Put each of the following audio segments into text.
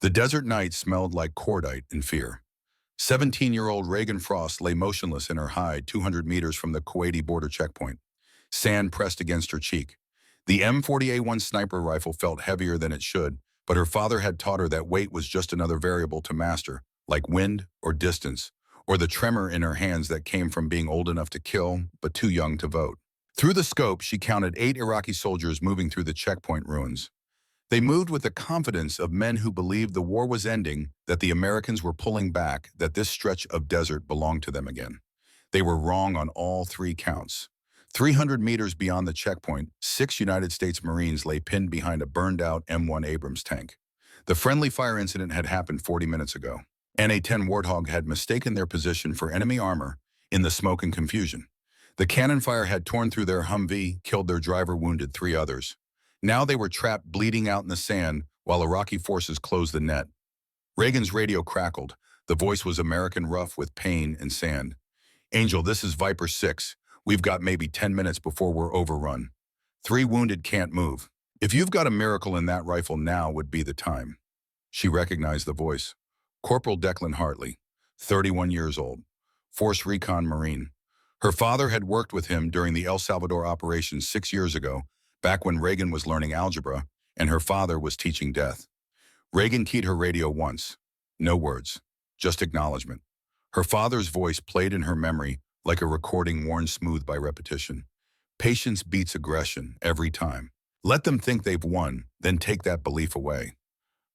The desert night smelled like cordite and fear. 17-year-old Reagan Frost lay motionless in her hide 200 meters from the Kuwaiti border checkpoint. Sand pressed against her cheek. The M40A1 sniper rifle felt heavier than it should, but her father had taught her that weight was just another variable to master, like wind or distance, or the tremor in her hands that came from being old enough to kill, but too young to vote. Through the scope, she counted 8 Iraqi soldiers moving through the checkpoint ruins. They moved with the confidence of men who believed the war was ending, that the Americans were pulling back, that this stretch of desert belonged to them again. They were wrong on all 3 counts. 300 meters beyond the checkpoint, 6 United States Marines lay pinned behind a burned-out M1 Abrams tank. The friendly fire incident had happened 40 minutes ago. NA-10 Warthog had mistaken their position for enemy armor in the smoke and confusion. The cannon fire had torn through their Humvee, killed their driver, wounded 3 others. Now they were trapped, bleeding out in the sand, while Iraqi forces closed the net. Reagan's radio crackled. The voice was American rough with pain and sand. "Angel, this is Viper 6. We've got maybe 10 minutes before we're overrun. 3 wounded can't move. If you've got a miracle in that rifle, now would be the time." She recognized the voice. Corporal Declan Hartley, 31 years old, Force Recon Marine. Her father had worked with him during the El Salvador operation 6 years ago, back when Reagan was learning algebra and her father was teaching death. Reagan keyed her radio once. No words, just acknowledgement. Her father's voice played in her memory like a recording worn smooth by repetition. Patience beats aggression every time. Let them think they've won, then take that belief away.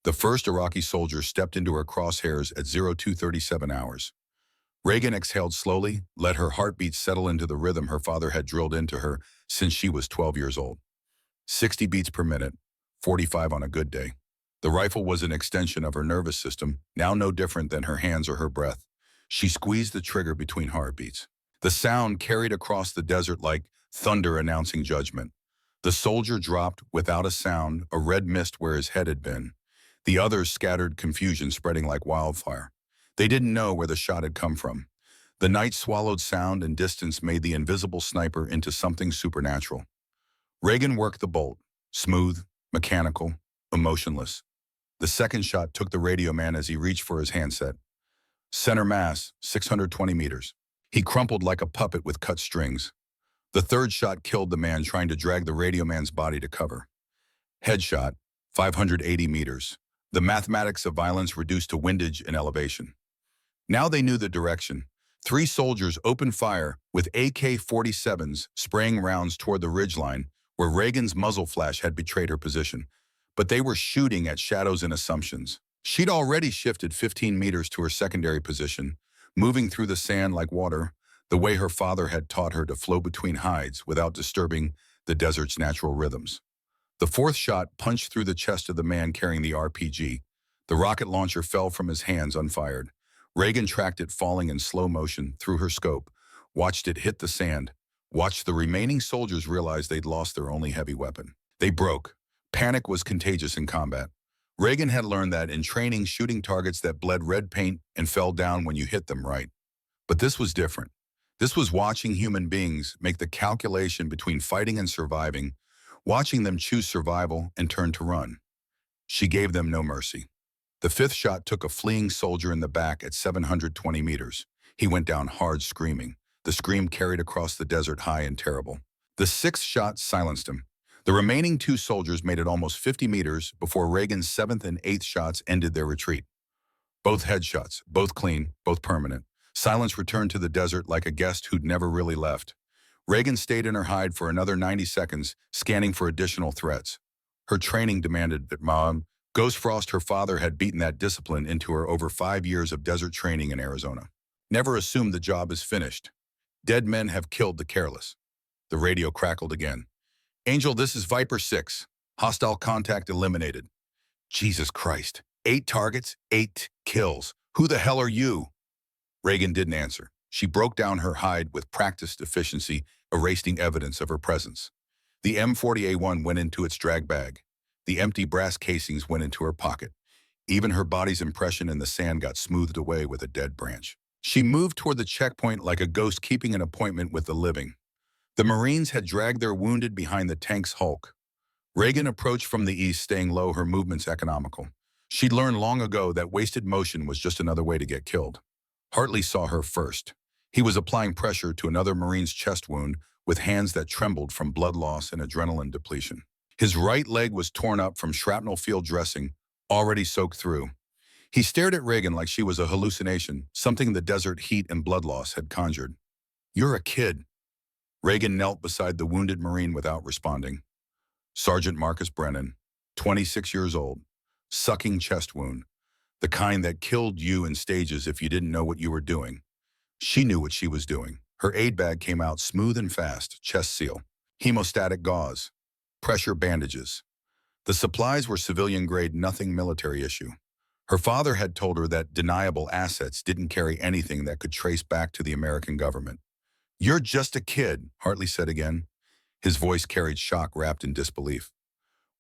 The first Iraqi soldier stepped into her crosshairs at 0237 hours. Reagan exhaled slowly, let her heartbeat settle into the rhythm her father had drilled into her since she was 12 years old. 60 beats per minute, 45 on a good day. The rifle was an extension of her nervous system, now no different than her hands or her breath. She squeezed the trigger between heartbeats. The sound carried across the desert like thunder announcing judgment. The soldier dropped without a sound, a red mist where his head had been. The others scattered, confusion spreading like wildfire. They didn't know where the shot had come from. The night swallowed sound, and distance made the invisible sniper into something supernatural. Reagan worked the bolt, smooth, mechanical, emotionless. The second shot took the radio man as he reached for his handset. Center mass, 620 meters. He crumpled like a puppet with cut strings. The third shot killed the man trying to drag the radio man's body to cover. Headshot, 580 meters. The mathematics of violence reduced to windage and elevation. Now they knew the direction. 3 soldiers opened fire with AK-47s, spraying rounds toward the ridgeline where Reagan's muzzle flash had betrayed her position. But they were shooting at shadows and assumptions. She'd already shifted 15 meters to her secondary position, moving through the sand like water, the way her father had taught her to flow between hides without disturbing the desert's natural rhythms. The fourth shot punched through the chest of the man carrying the RPG. The rocket launcher fell from his hands unfired. Reagan tracked it falling in slow motion through her scope, watched it hit the sand, watched the remaining soldiers realize they'd lost their only heavy weapon. They broke. Panic was contagious in combat. Reagan had learned that in training, shooting targets that bled red paint and fell down when you hit them right. But this was different. This was watching human beings make the calculation between fighting and surviving, watching them choose survival and turn to run. She gave them no mercy. The 5th shot took a fleeing soldier in the back at 720 meters. He went down hard, screaming. The scream carried across the desert, high and terrible. The 6th shot silenced him. The remaining 2 soldiers made it almost 50 meters before Reagan's 7th and 8th shots ended their retreat. Both headshots, both clean, both permanent. Silence returned to the desert like a guest who'd never really left. Reagan stayed in her hide for another 90 seconds, scanning for additional threats. Her training demanded that Ghost Frost, her father, had beaten that discipline into her over 5 years of desert training in Arizona. Never assume the job is finished. Dead men have killed the careless. The radio crackled again. "Angel, this is Viper 6. Hostile contact eliminated." Jesus Christ. 8 targets, 8 kills. Who the hell are you? Reagan didn't answer. She broke down her hide with practiced efficiency, erasing evidence of her presence. The M40A1 went into its drag bag. The empty brass casings went into her pocket. Even her body's impression in the sand got smoothed away with a dead branch. She moved toward the checkpoint like a ghost keeping an appointment with the living. The Marines had dragged their wounded behind the tank's hulk. Reagan approached from the east, staying low, her movements economical. She'd learned long ago that wasted motion was just another way to get killed. Hartley saw her first. He was applying pressure to another Marine's chest wound with hands that trembled from blood loss and adrenaline depletion. His right leg was torn up from shrapnel field dressing, already soaked through. He stared at Reagan like she was a hallucination, something the desert heat and blood loss had conjured. "You're a kid." Reagan knelt beside the wounded Marine without responding. Sergeant Marcus Brennan, 26 years old, sucking chest wound, the kind that killed you in stages if you didn't know what you were doing. She knew what she was doing. Her aid bag came out smooth and fast, chest seal, hemostatic gauze, pressure bandages. The supplies were civilian-grade, nothing military issue. Her father had told her that deniable assets didn't carry anything that could trace back to the American government. "You're just a kid," Hartley said again. His voice carried shock wrapped in disbelief.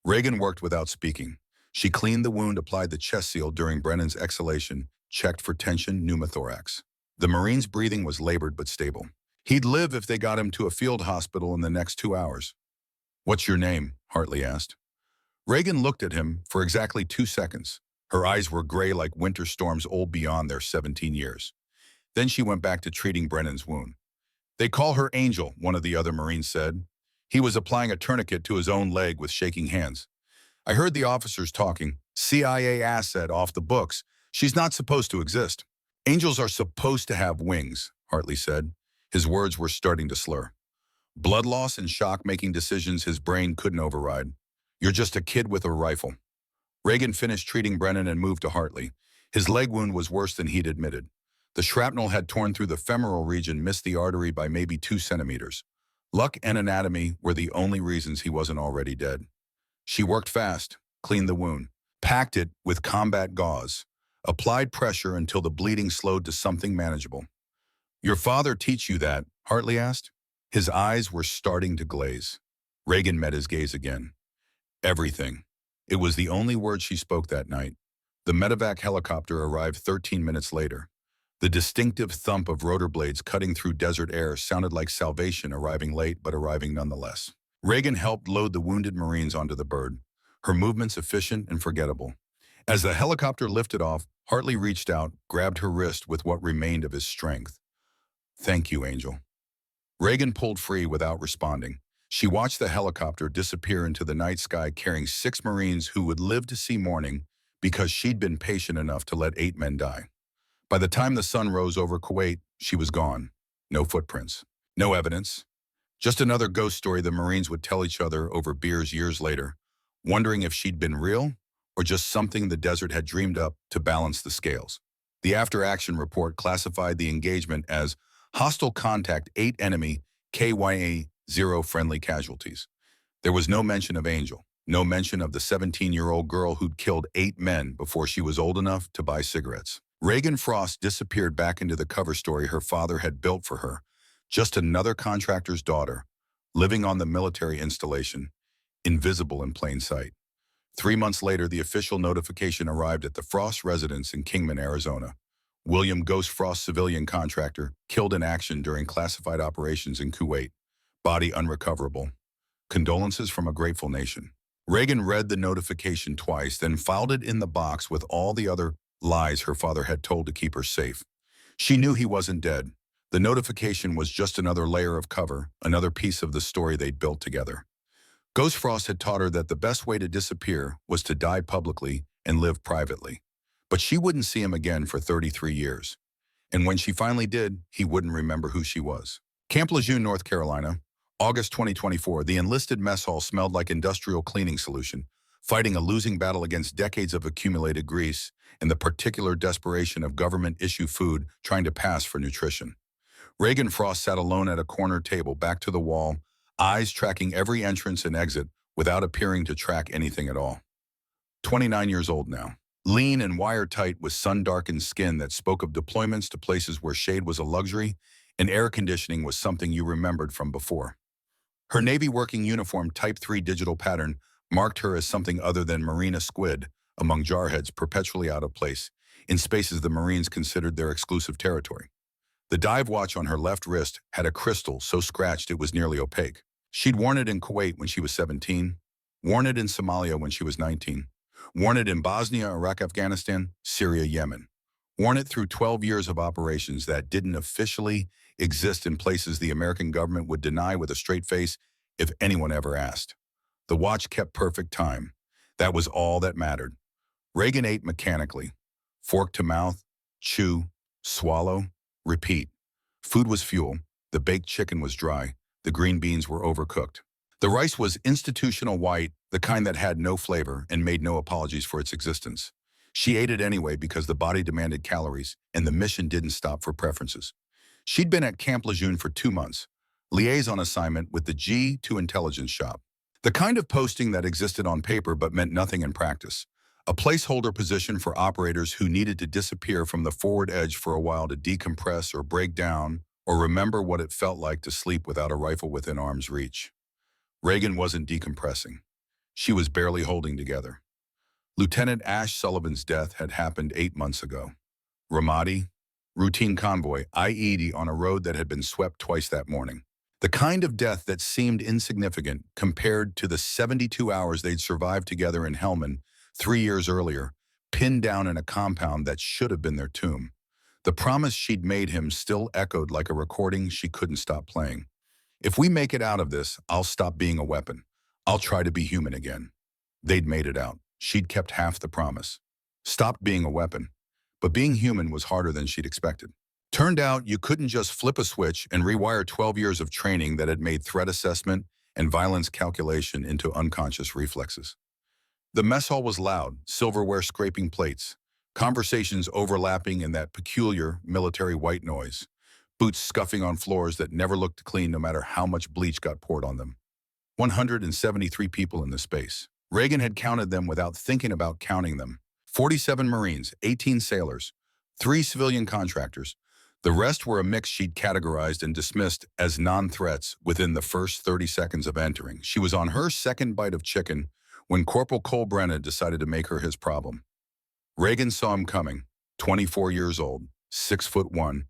Reagan worked without speaking. She cleaned the wound, applied the chest seal during Brennan's exhalation, checked for tension, pneumothorax. The Marine's breathing was labored but stable. He'd live if they got him to a field hospital in the next 2 hours. "What's your name?" Hartley asked. Reagan looked at him for exactly 2 seconds. Her eyes were gray like winter storms old beyond their 17 years. Then she went back to treating Brennan's wound. "They call her Angel," one of the other Marines said. He was applying a tourniquet to his own leg with shaking hands. "I heard the officers talking. CIA asset off the books. She's not supposed to exist." "Angels are supposed to have wings," Hartley said. His words were starting to slur. Blood loss and shock making decisions his brain couldn't override. "You're just a kid with a rifle." Reagan finished treating Brennan and moved to Hartley. His leg wound was worse than he'd admitted. The shrapnel had torn through the femoral region, missed the artery by maybe 2 centimeters. Luck and anatomy were the only reasons he wasn't already dead. She worked fast, cleaned the wound, packed it with combat gauze, applied pressure until the bleeding slowed to something manageable. "Your father teach you that?" Hartley asked. His eyes were starting to glaze. Reagan met his gaze again. "Everything." It was the only word she spoke that night. The medevac helicopter arrived 13 minutes later. The distinctive thump of rotor blades cutting through desert air sounded like salvation, arriving late but arriving nonetheless. Reagan helped load the wounded Marines onto the bird, her movements efficient and forgettable. As the helicopter lifted off, Hartley reached out, grabbed her wrist with what remained of his strength. "Thank you, Angel." Reagan pulled free without responding. She watched the helicopter disappear into the night sky carrying 6 Marines who would live to see morning because she'd been patient enough to let 8 men die. By the time the sun rose over Kuwait, she was gone. No footprints. No evidence. Just another ghost story the Marines would tell each other over beers years later, wondering if she'd been real or just something the desert had dreamed up to balance the scales. The after-action report classified the engagement as hostile contact, 8 enemy, KYA 0 friendly casualties. There was no mention of Angel, no mention of the 17-year-old girl who'd killed 8 men before she was old enough to buy cigarettes. Reagan Frost disappeared back into the cover story her father had built for her, just another contractor's daughter, living on the military installation, invisible in plain sight. 3 months later, the official notification arrived at the Frost residence in Kingman, Arizona. William Ghost Frost, civilian contractor, killed in action during classified operations in Kuwait. Body unrecoverable. Condolences from a grateful nation. Reagan read the notification twice, then filed it in the box with all the other lies her father had told to keep her safe. She knew he wasn't dead. The notification was just another layer of cover, another piece of the story they'd built together. Ghost Frost had taught her that the best way to disappear was to die publicly and live privately. But she wouldn't see him again for 33 years. And when she finally did, he wouldn't remember who she was. Camp Lejeune, North Carolina, August 2024, the enlisted mess hall smelled like industrial cleaning solution, fighting a losing battle against decades of accumulated grease and the particular desperation of government-issue food trying to pass for nutrition. Reagan Frost sat alone at a corner table, back to the wall, eyes tracking every entrance and exit without appearing to track anything at all. 29 years old now, lean and wire-tight with sun-darkened skin that spoke of deployments to places where shade was a luxury and air conditioning was something you remembered from before. Her Navy working uniform Type 3 digital pattern marked her as something other than Marina squid among jarheads perpetually out of place in spaces the Marines considered their exclusive territory. The dive watch on her left wrist had a crystal so scratched it was nearly opaque. She'd worn it in Kuwait when she was 17, worn it in Somalia when she was 19, Worn it in Bosnia, Iraq, Afghanistan, Syria, Yemen. Worn it through 12 years of operations that didn't officially exist in places the American government would deny with a straight face if anyone ever asked. The watch kept perfect time. That was all that mattered. Reagan ate mechanically. Fork to mouth, chew, swallow, repeat. Food was fuel. The baked chicken was dry. The green beans were overcooked. The rice was institutional white, the kind that had no flavor and made no apologies for its existence. She ate it anyway because the body demanded calories, and the mission didn't stop for preferences. She'd been at Camp Lejeune for 2 months, liaison assignment with the G2 intelligence shop. The kind of posting that existed on paper but meant nothing in practice. A placeholder position for operators who needed to disappear from the forward edge for a while to decompress or break down or remember what it felt like to sleep without a rifle within arm's reach. Reagan wasn't decompressing. She was barely holding together. Lieutenant Ash Sullivan's death had happened 8 months ago. Ramadi, routine convoy, IED on a road that had been swept twice that morning. The kind of death that seemed insignificant compared to the 72 hours they'd survived together in Helmand 3 years earlier, pinned down in a compound that should have been their tomb. The promise she'd made him still echoed like a recording she couldn't stop playing. If we make it out of this, I'll stop being a weapon. I'll try to be human again. They'd made it out. She'd kept half the promise. Stopped being a weapon. But being human was harder than she'd expected. Turned out you couldn't just flip a switch and rewire 12 years of training that had made threat assessment and violence calculation into unconscious reflexes. The mess hall was loud, silverware scraping plates, conversations overlapping in that peculiar military white noise, boots scuffing on floors that never looked clean no matter how much bleach got poured on them. 173 people in the space. Reagan had counted them without thinking about counting them. 47 Marines, 18 sailors, 3 civilian contractors. The rest were a mix she'd categorized and dismissed as non-threats within the first 30 seconds of entering. She was on her second bite of chicken when Corporal Cole Brennan decided to make her his problem. Reagan saw him coming, 24 years old, 6'1",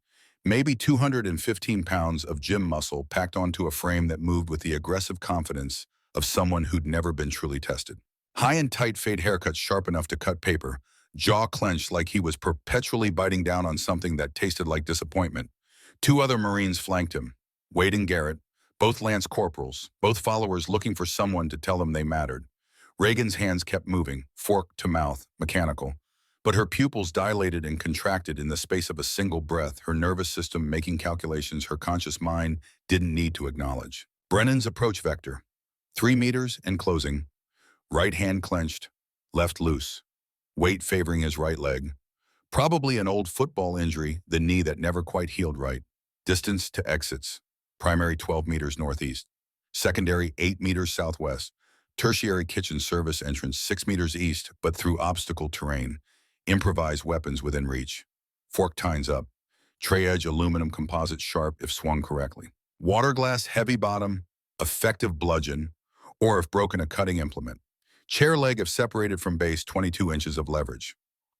maybe 215 pounds of gym muscle packed onto a frame that moved with the aggressive confidence of someone who'd never been truly tested. High and tight fade haircuts sharp enough to cut paper, jaw clenched like he was perpetually biting down on something that tasted like disappointment. 2 other Marines flanked him, Wade and Garrett, both lance corporals, both followers looking for someone to tell them they mattered. Reagan's hands kept moving, fork to mouth, mechanical. But her pupils dilated and contracted in the space of a single breath, her nervous system making calculations her conscious mind didn't need to acknowledge. Brennan's approach vector, 3 meters and closing, right hand clenched, left loose, weight favoring his right leg. Probably an old football injury, the knee that never quite healed right. Distance to exits, primary 12 meters northeast, secondary 8 meters southwest, tertiary kitchen service entrance 6 meters east but through obstacle terrain. Improvised weapons within reach. Fork tines up. Tray edge aluminum composite sharp if swung correctly. Water glass heavy bottom, effective bludgeon, or if broken a cutting implement. Chair leg if separated from base 22 inches of leverage.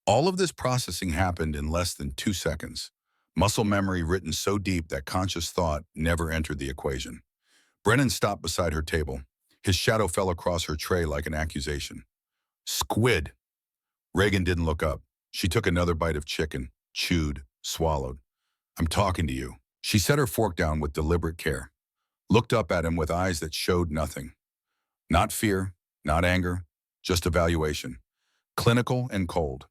All of this processing happened in less than 2 seconds. Muscle memory written so deep that conscious thought never entered the equation. Brennan stopped beside her table. His shadow fell across her tray like an accusation. Squid. Reagan didn't look up. She took another bite of chicken, chewed, swallowed. I'm talking to you. She set her fork down with deliberate care. Looked up at him with eyes that showed nothing. Not fear, not anger, just evaluation. Clinical and cold.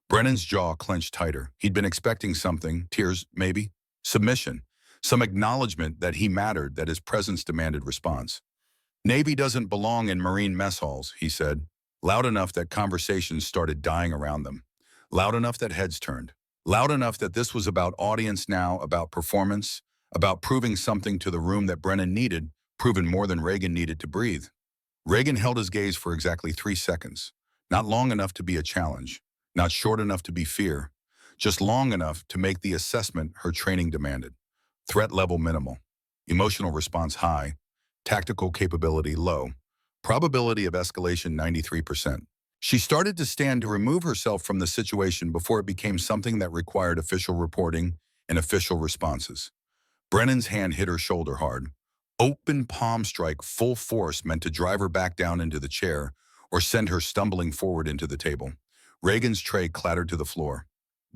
Brennan's jaw clenched tighter. He'd been expecting something, tears maybe, submission, some acknowledgement that he mattered, that his presence demanded response. Navy doesn't belong in Marine mess halls, he said. Loud enough that conversations started dying around them. Loud enough that heads turned. Loud enough that this was about audience now, about performance, about proving something to the room that Brennan needed, proven more than Reagan needed to breathe. Reagan held his gaze for exactly 3 seconds. Not long enough to be a challenge. Not short enough to be fear. Just long enough to make the assessment her training demanded. Threat level minimal. Emotional response high. Tactical capability low. Probability of escalation 93%. She started to stand to remove herself from the situation before it became something that required official reporting and official responses. Brennan's hand hit her shoulder hard. Open palm strike full force meant to drive her back down into the chair, or send her stumbling forward into the table. Reagan's tray clattered to the floor.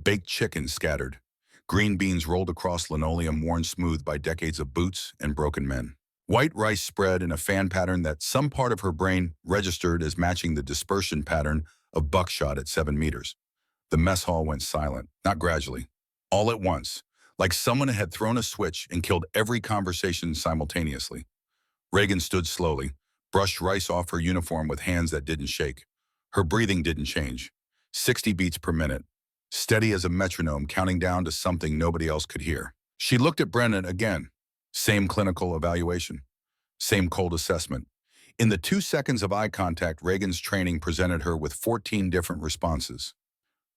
Baked chicken scattered. Green beans rolled across linoleum worn smooth by decades of boots and broken men. White rice spread in a fan pattern that some part of her brain registered as matching the dispersion pattern of buckshot at 7 meters. The mess hall went silent, not gradually, all at once, like someone had thrown a switch and killed every conversation simultaneously. Reagan stood slowly, brushed rice off her uniform with hands that didn't shake. Her breathing didn't change. 60 beats per minute, steady as a metronome counting down to something nobody else could hear. She looked at Brennan again. Same clinical evaluation. Same cold assessment. In the 2 seconds of eye contact, Reagan's training presented her with 14 different responses.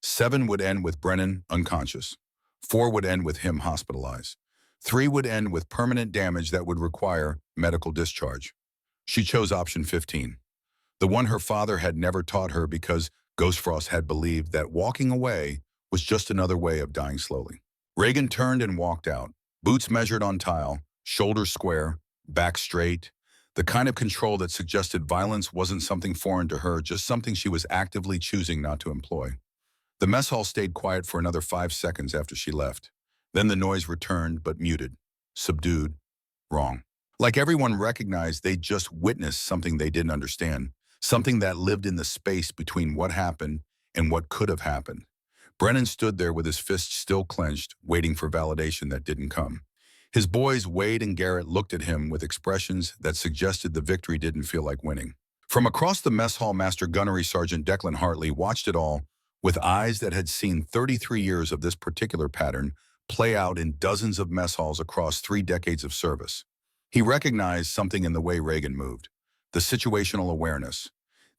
7 would end with Brennan unconscious. 4 would end with him hospitalized. 3 would end with permanent damage that would require medical discharge. She chose option 15, the one her father had never taught her because Ghost Frost had believed that walking away was just another way of dying slowly. Reagan turned and walked out, boots measured on tile, shoulders square, back straight, the kind of control that suggested violence wasn't something foreign to her, just something she was actively choosing not to employ. The mess hall stayed quiet for another 5 seconds after she left. Then the noise returned, but muted, subdued, wrong. Like everyone recognized they'd just witnessed something they didn't understand, something that lived in the space between what happened and what could have happened. Brennan stood there with his fists still clenched, waiting for validation that didn't come. His boys, Wade and Garrett, looked at him with expressions that suggested the victory didn't feel like winning. From across the mess hall, Master Gunnery Sergeant Declan Hartley watched it all with eyes that had seen 33 years of this particular pattern play out in dozens of mess halls across 3 decades of service. He recognized something in the way Reagan moved, the situational awareness,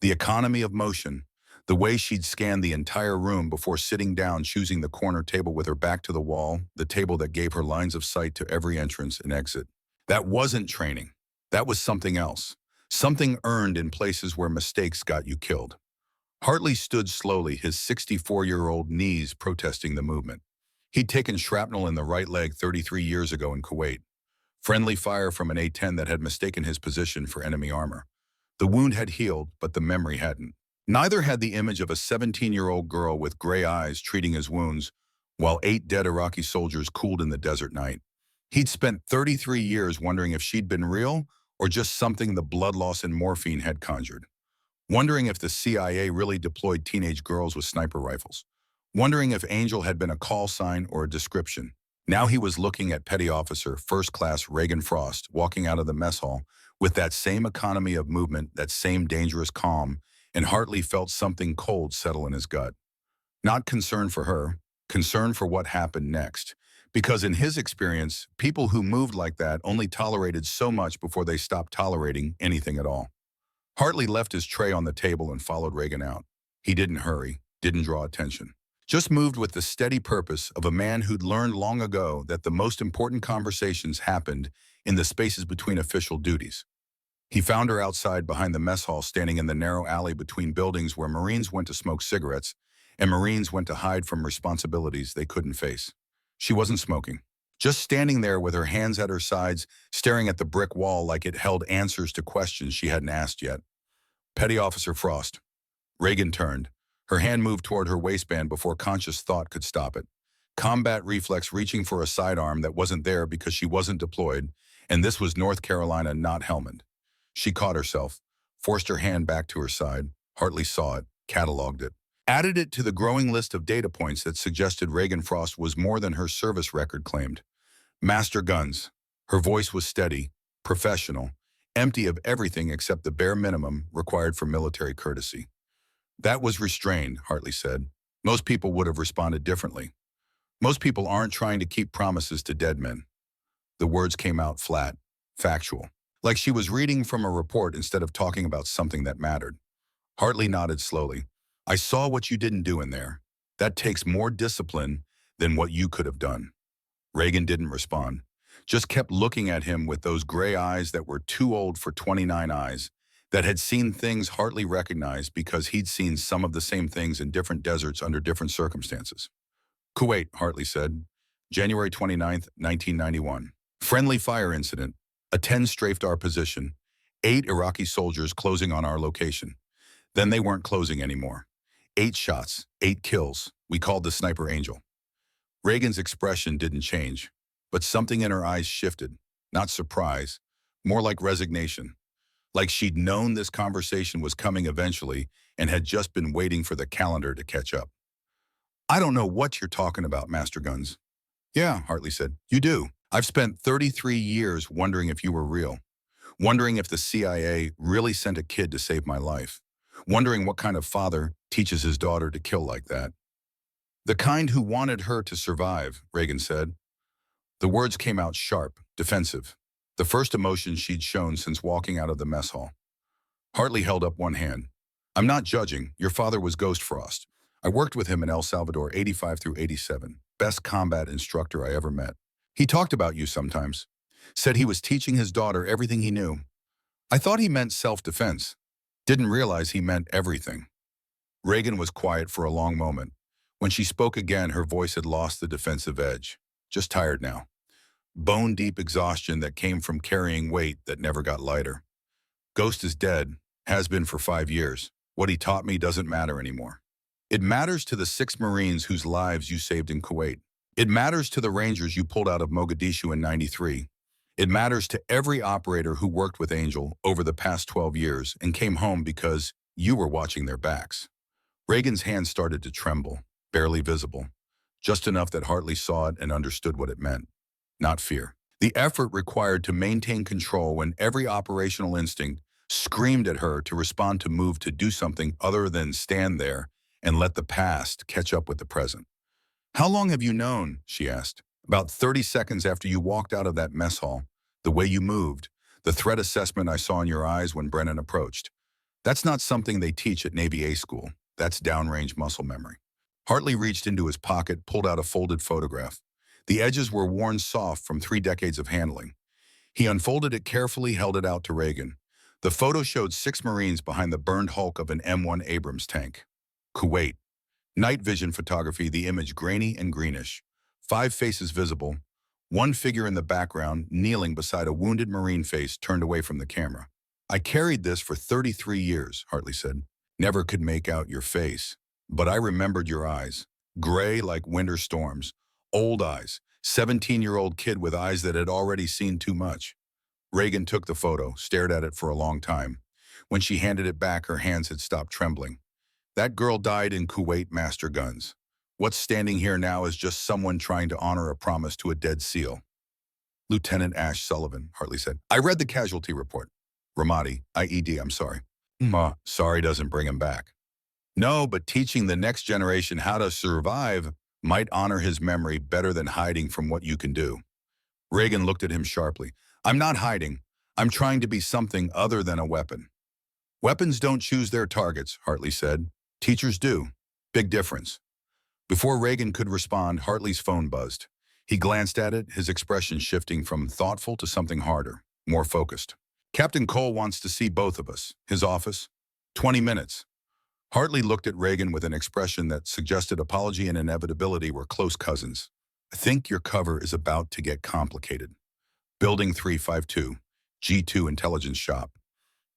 the economy of motion, the way she'd scanned the entire room before sitting down, choosing the corner table with her back to the wall, the table that gave her lines of sight to every entrance and exit. That wasn't training. That was something else, something earned in places where mistakes got you killed. Hartley stood slowly, his 64-year-old knees protesting the movement. He'd taken shrapnel in the right leg 33 years ago in Kuwait. Friendly fire from an A-10 that had mistaken his position for enemy armor. The wound had healed, but the memory hadn't. Neither had the image of a 17-year-old girl with gray eyes treating his wounds, while 8 dead Iraqi soldiers cooled in the desert night. He'd spent 33 years wondering if she'd been real or just something the blood loss and morphine had conjured. Wondering if the CIA really deployed teenage girls with sniper rifles. Wondering if Angel had been a call sign or a description. Now he was looking at Petty Officer First Class Reagan Frost walking out of the mess hall with that same economy of movement, that same dangerous calm, and Hartley felt something cold settle in his gut. Not concern for her, concern for what happened next. Because in his experience, people who moved like that only tolerated so much before they stopped tolerating anything at all. Hartley left his tray on the table and followed Reagan out. He didn't hurry, didn't draw attention. Just moved with the steady purpose of a man who'd learned long ago that the most important conversations happened in the spaces between official duties. He found her outside behind the mess hall, standing in the narrow alley between buildings where Marines went to smoke cigarettes and Marines went to hide from responsibilities they couldn't face. She wasn't smoking, just standing there with her hands at her sides, staring at the brick wall like it held answers to questions she hadn't asked yet. Petty Officer Frost. Reagan turned. Her hand moved toward her waistband before conscious thought could stop it. Combat reflex reaching for a sidearm that wasn't there because she wasn't deployed, and this was North Carolina, not Helmand. She caught herself, forced her hand back to her side. Hartley saw it, cataloged it, added it to the growing list of data points that suggested Reagan Frost was more than her service record claimed. Master Guns. Her voice was steady, professional, empty of everything except the bare minimum required for military courtesy. That was restrained, Hartley said. Most people would have responded differently. Most people aren't trying to keep promises to dead men. The words came out flat, factual, like she was reading from a report instead of talking about something that mattered. Hartley nodded slowly. I saw what you didn't do in there. That takes more discipline than what you could have done. Reagan didn't respond, just kept looking at him with those gray eyes that were too old for 29 eyes, that had seen things Hartley recognized because he'd seen some of the same things in different deserts under different circumstances. Kuwait, Hartley said, January 29th, 1991. Friendly fire incident. A 10 strafed our position. 8 Iraqi soldiers closing on our location. Then they weren't closing anymore. 8 shots, 8 kills. We called the sniper Angel. Reagan's expression didn't change, but something in her eyes shifted. Not surprise, more like resignation. Like she'd known this conversation was coming eventually and had just been waiting for the calendar to catch up. I don't know what you're talking about, Master Guns. Yeah, Hartley said. You do. I've spent 33 years wondering if you were real. Wondering if the CIA really sent a kid to save my life. Wondering what kind of father teaches his daughter to kill like that. The kind who wanted her to survive, Reagan said. The words came out sharp, defensive. The first emotion she'd shown since walking out of the mess hall. Hartley held up one hand. I'm not judging. Your father was Ghost Frost. I worked with him in El Salvador 85 through 87. Best combat instructor I ever met. He talked about you sometimes. Said he was teaching his daughter everything he knew. I thought he meant self-defense. Didn't realize he meant everything. Reagan was quiet for a long moment. When she spoke again, her voice had lost the defensive edge. Just tired now. Bone-deep exhaustion that came from carrying weight that never got lighter. Ghost is dead, has been for 5 years. What he taught me doesn't matter anymore. It matters to the 6 Marines whose lives you saved in Kuwait. It matters to the Rangers you pulled out of Mogadishu in '93. It matters to every operator who worked with Angel over the past 12 years and came home because you were watching their backs. Reagan's hand started to tremble, barely visible, just enough that Hartley saw it and understood what it meant. Not fear. The effort required to maintain control when every operational instinct screamed at her to respond, to move, to do something other than stand there and let the past catch up with the present. How long have you known? She asked. About 30 seconds after you walked out of that mess hall. The way you moved, the threat assessment I saw in your eyes when Brennan approached. That's not something they teach at Navy A school. That's downrange muscle memory. Hartley reached into his pocket, pulled out a folded photograph. The edges were worn soft from 3 decades of handling. He unfolded it carefully, held it out to Reagan. The photo showed 6 Marines behind the burned hulk of an M1 Abrams tank. Kuwait. Night vision photography, the image grainy and greenish. 5 faces visible. 1 figure in the background, kneeling beside a wounded Marine face turned away from the camera. I carried this for 33 years, Hartley said. Never could make out your face. But I remembered your eyes. Gray like winter storms. Old eyes. 17-year-old kid with eyes that had already seen too much. Reagan took the photo, stared at it for a long time. When she handed it back, her hands had stopped trembling. That girl died in Kuwait, Master Guns. What's standing here now is just someone trying to honor a promise to a dead SEAL. Lieutenant Ash Sullivan, Hartley said. I read the casualty report. Ramadi, IED, I'm sorry. Sorry doesn't bring him back. No, but teaching the next generation how to survive might honor his memory better than hiding from what you can do. Reagan looked at him sharply. I'm not hiding. I'm trying to be something other than a weapon. Weapons don't choose their targets, Hartley said. Teachers do. Big difference. Before Reagan could respond, Hartley's phone buzzed. He glanced at it, his expression shifting from thoughtful to something harder, more focused. Captain Cole wants to see both of us. His office. 20 minutes. Hartley looked at Reagan with an expression that suggested apology and inevitability were close cousins. I think your cover is about to get complicated. Building 352, G2 Intelligence Shop.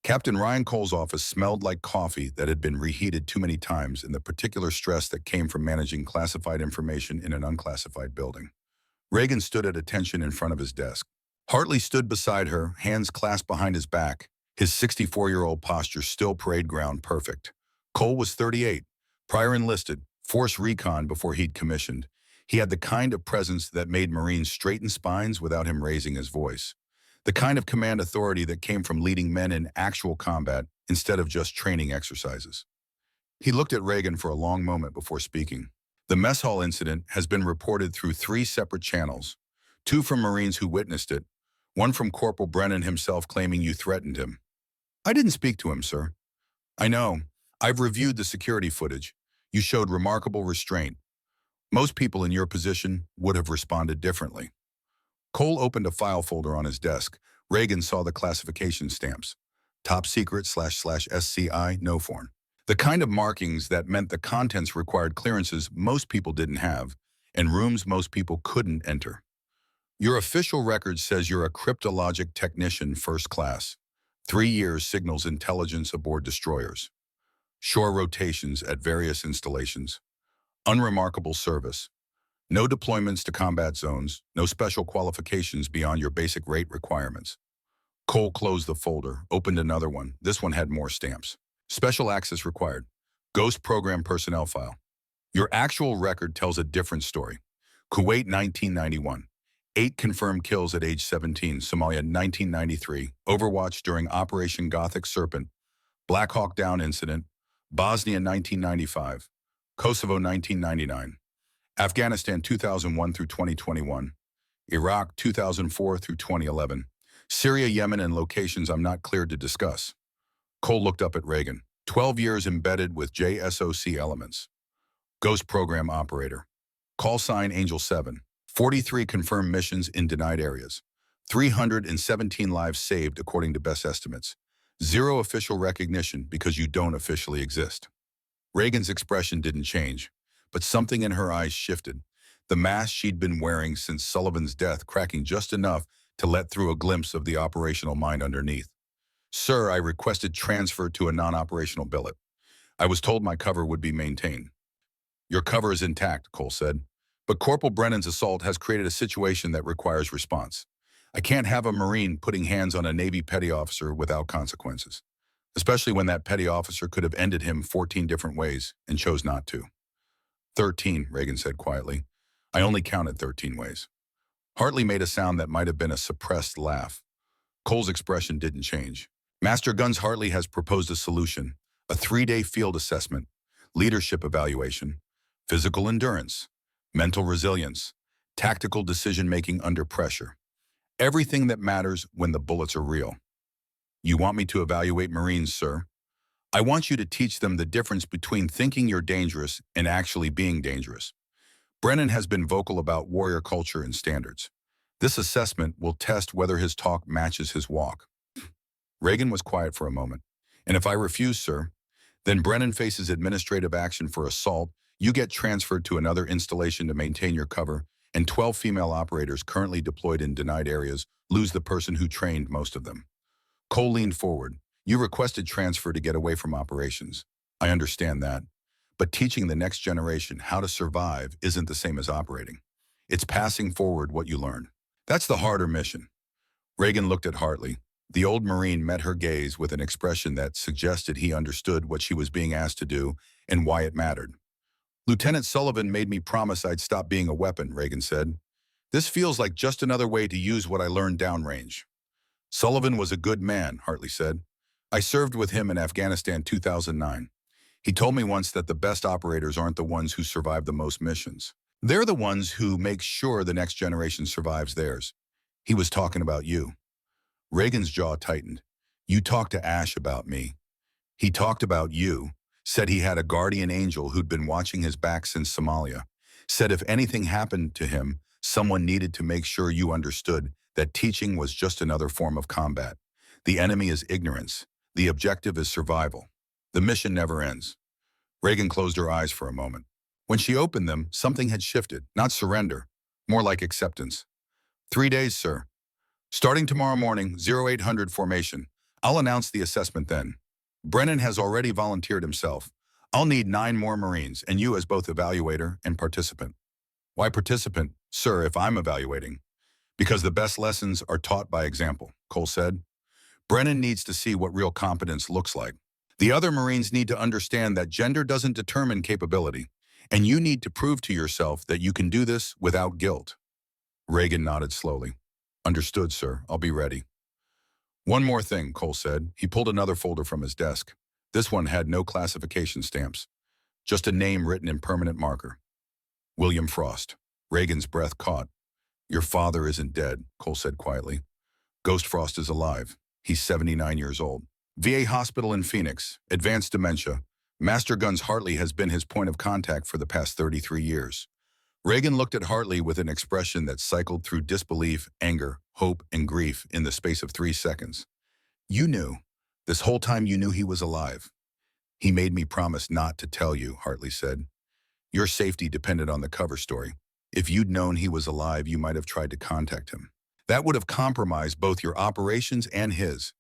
Captain Ryan Cole's office smelled like coffee that had been reheated too many times and the particular stress that came from managing classified information in an unclassified building. Reagan stood at attention in front of his desk. Hartley stood beside her, hands clasped behind his back, his 64-year-old posture still parade ground perfect. Cole was 38, prior enlisted, force recon before he'd commissioned. He had the kind of presence that made Marines straighten spines without him raising his voice. The kind of command authority that came from leading men in actual combat instead of just training exercises. He looked at Reagan for a long moment before speaking. The mess hall incident has been reported through 3 separate channels, 2 from Marines who witnessed it, 1 from Corporal Brennan himself claiming you threatened him. I didn't speak to him, sir. I know. I've reviewed the security footage. You showed remarkable restraint. Most people in your position would have responded differently. Cole opened a file folder on his desk. Reagan saw the classification stamps. Top secret //SCI, no foreign. The kind of markings that meant the contents required clearances most people didn't have, and rooms most people couldn't enter. Your official record says you're a cryptologic technician first class. 3 years signals intelligence aboard destroyers. shore rotations at various installations, unremarkable service, no deployments to combat zones, no special qualifications beyond your basic rate requirements. Cole closed the folder, opened another one. This one had more stamps. Special access required. Ghost Program Personnel File. Your actual record tells a different story. Kuwait 1991. 8 confirmed kills at age 17. Somalia 1993. Overwatch during Operation Gothic Serpent. Black Hawk Down incident. Bosnia 1995. Kosovo 1999. Afghanistan 2001 through 2021. Iraq 2004 through 2011. Syria, Yemen, and locations I'm not cleared to discuss. Cole looked up at Reagan. 12 years embedded with JSOC elements. Ghost Program Operator. Call sign Angel 7. 43 confirmed missions in denied areas. 317 lives saved according to best estimates. 0 official recognition because you don't officially exist. Reagan's expression didn't change, but something in her eyes shifted. The mask she'd been wearing since Sullivan's death cracking just enough to let through a glimpse of the operational mind underneath. Sir, I requested transfer to a non-operational billet. I was told my cover would be maintained. Your cover is intact, Cole said, but Corporal Brennan's assault has created a situation that requires response. I can't have a Marine putting hands on a Navy petty officer without consequences, especially when that petty officer could have ended him 14 different ways and chose not to. 13, Reagan said quietly. I only counted 13 ways. Hartley made a sound that might have been a suppressed laugh. Cole's expression didn't change. Master Guns Hartley has proposed a solution, a 3-day field assessment, leadership evaluation, physical endurance, mental resilience, tactical decision-making under pressure. Everything that matters when the bullets are real. You want me to evaluate Marines, sir? I want you to teach them the difference between thinking you're dangerous and actually being dangerous. Brennan has been vocal about warrior culture and standards. This assessment will test whether his talk matches his walk. Reagan was quiet for a moment. And if I refuse, sir, then Brennan faces administrative action for assault, you get transferred to another installation to maintain your cover, and 12 female operators currently deployed in denied areas lose the person who trained most of them. Cole leaned forward. You requested transfer to get away from operations. I understand that. But teaching the next generation how to survive isn't the same as operating. It's passing forward what you learned. That's the harder mission. Reagan looked at Hartley. The old Marine met her gaze with an expression that suggested he understood what she was being asked to do and why it mattered. Lieutenant Sullivan made me promise I'd stop being a weapon, Reagan said. This feels like just another way to use what I learned downrange. Sullivan was a good man, Hartley said. I served with him in Afghanistan 2009. He told me once that the best operators aren't the ones who survive the most missions. They're the ones who make sure the next generation survives theirs. He was talking about you. Reagan's jaw tightened. You talked to Ash about me. He talked about you, said he had a guardian angel who'd been watching his back since Somalia, said if anything happened to him, someone needed to make sure you understood that teaching was just another form of combat. The enemy is ignorance. The objective is survival. The mission never ends. Reagan closed her eyes for a moment. When she opened them, something had shifted, not surrender, more like acceptance. 3 days, sir. Starting tomorrow morning, 0800 formation. I'll announce the assessment then. Brennan has already volunteered himself. I'll need 9 more Marines, and you as both evaluator and participant. Why participant, sir, if I'm evaluating? Because the best lessons are taught by example, Cole said. Brennan needs to see what real competence looks like. The other Marines need to understand that gender doesn't determine capability, and you need to prove to yourself that you can do this without guilt. Reagan nodded slowly. Understood, sir. I'll be ready. One more thing, Cole said. He pulled another folder from his desk. This one had no classification stamps, just a name written in permanent marker. William Frost. Reagan's breath caught. Your father isn't dead, Cole said quietly. Ghost Frost is alive. He's 79 years old. VA hospital in Phoenix, advanced dementia. Master Guns Hartley has been his point of contact for the past 33 years. Reagan looked at Hartley with an expression that cycled through disbelief, anger, hope, and grief in the space of 3 seconds. You knew. This whole time you knew he was alive. He made me promise not to tell you, Hartley said. Your safety depended on the cover story. If you'd known he was alive, you might have tried to contact him. That would have compromised both your operations and his.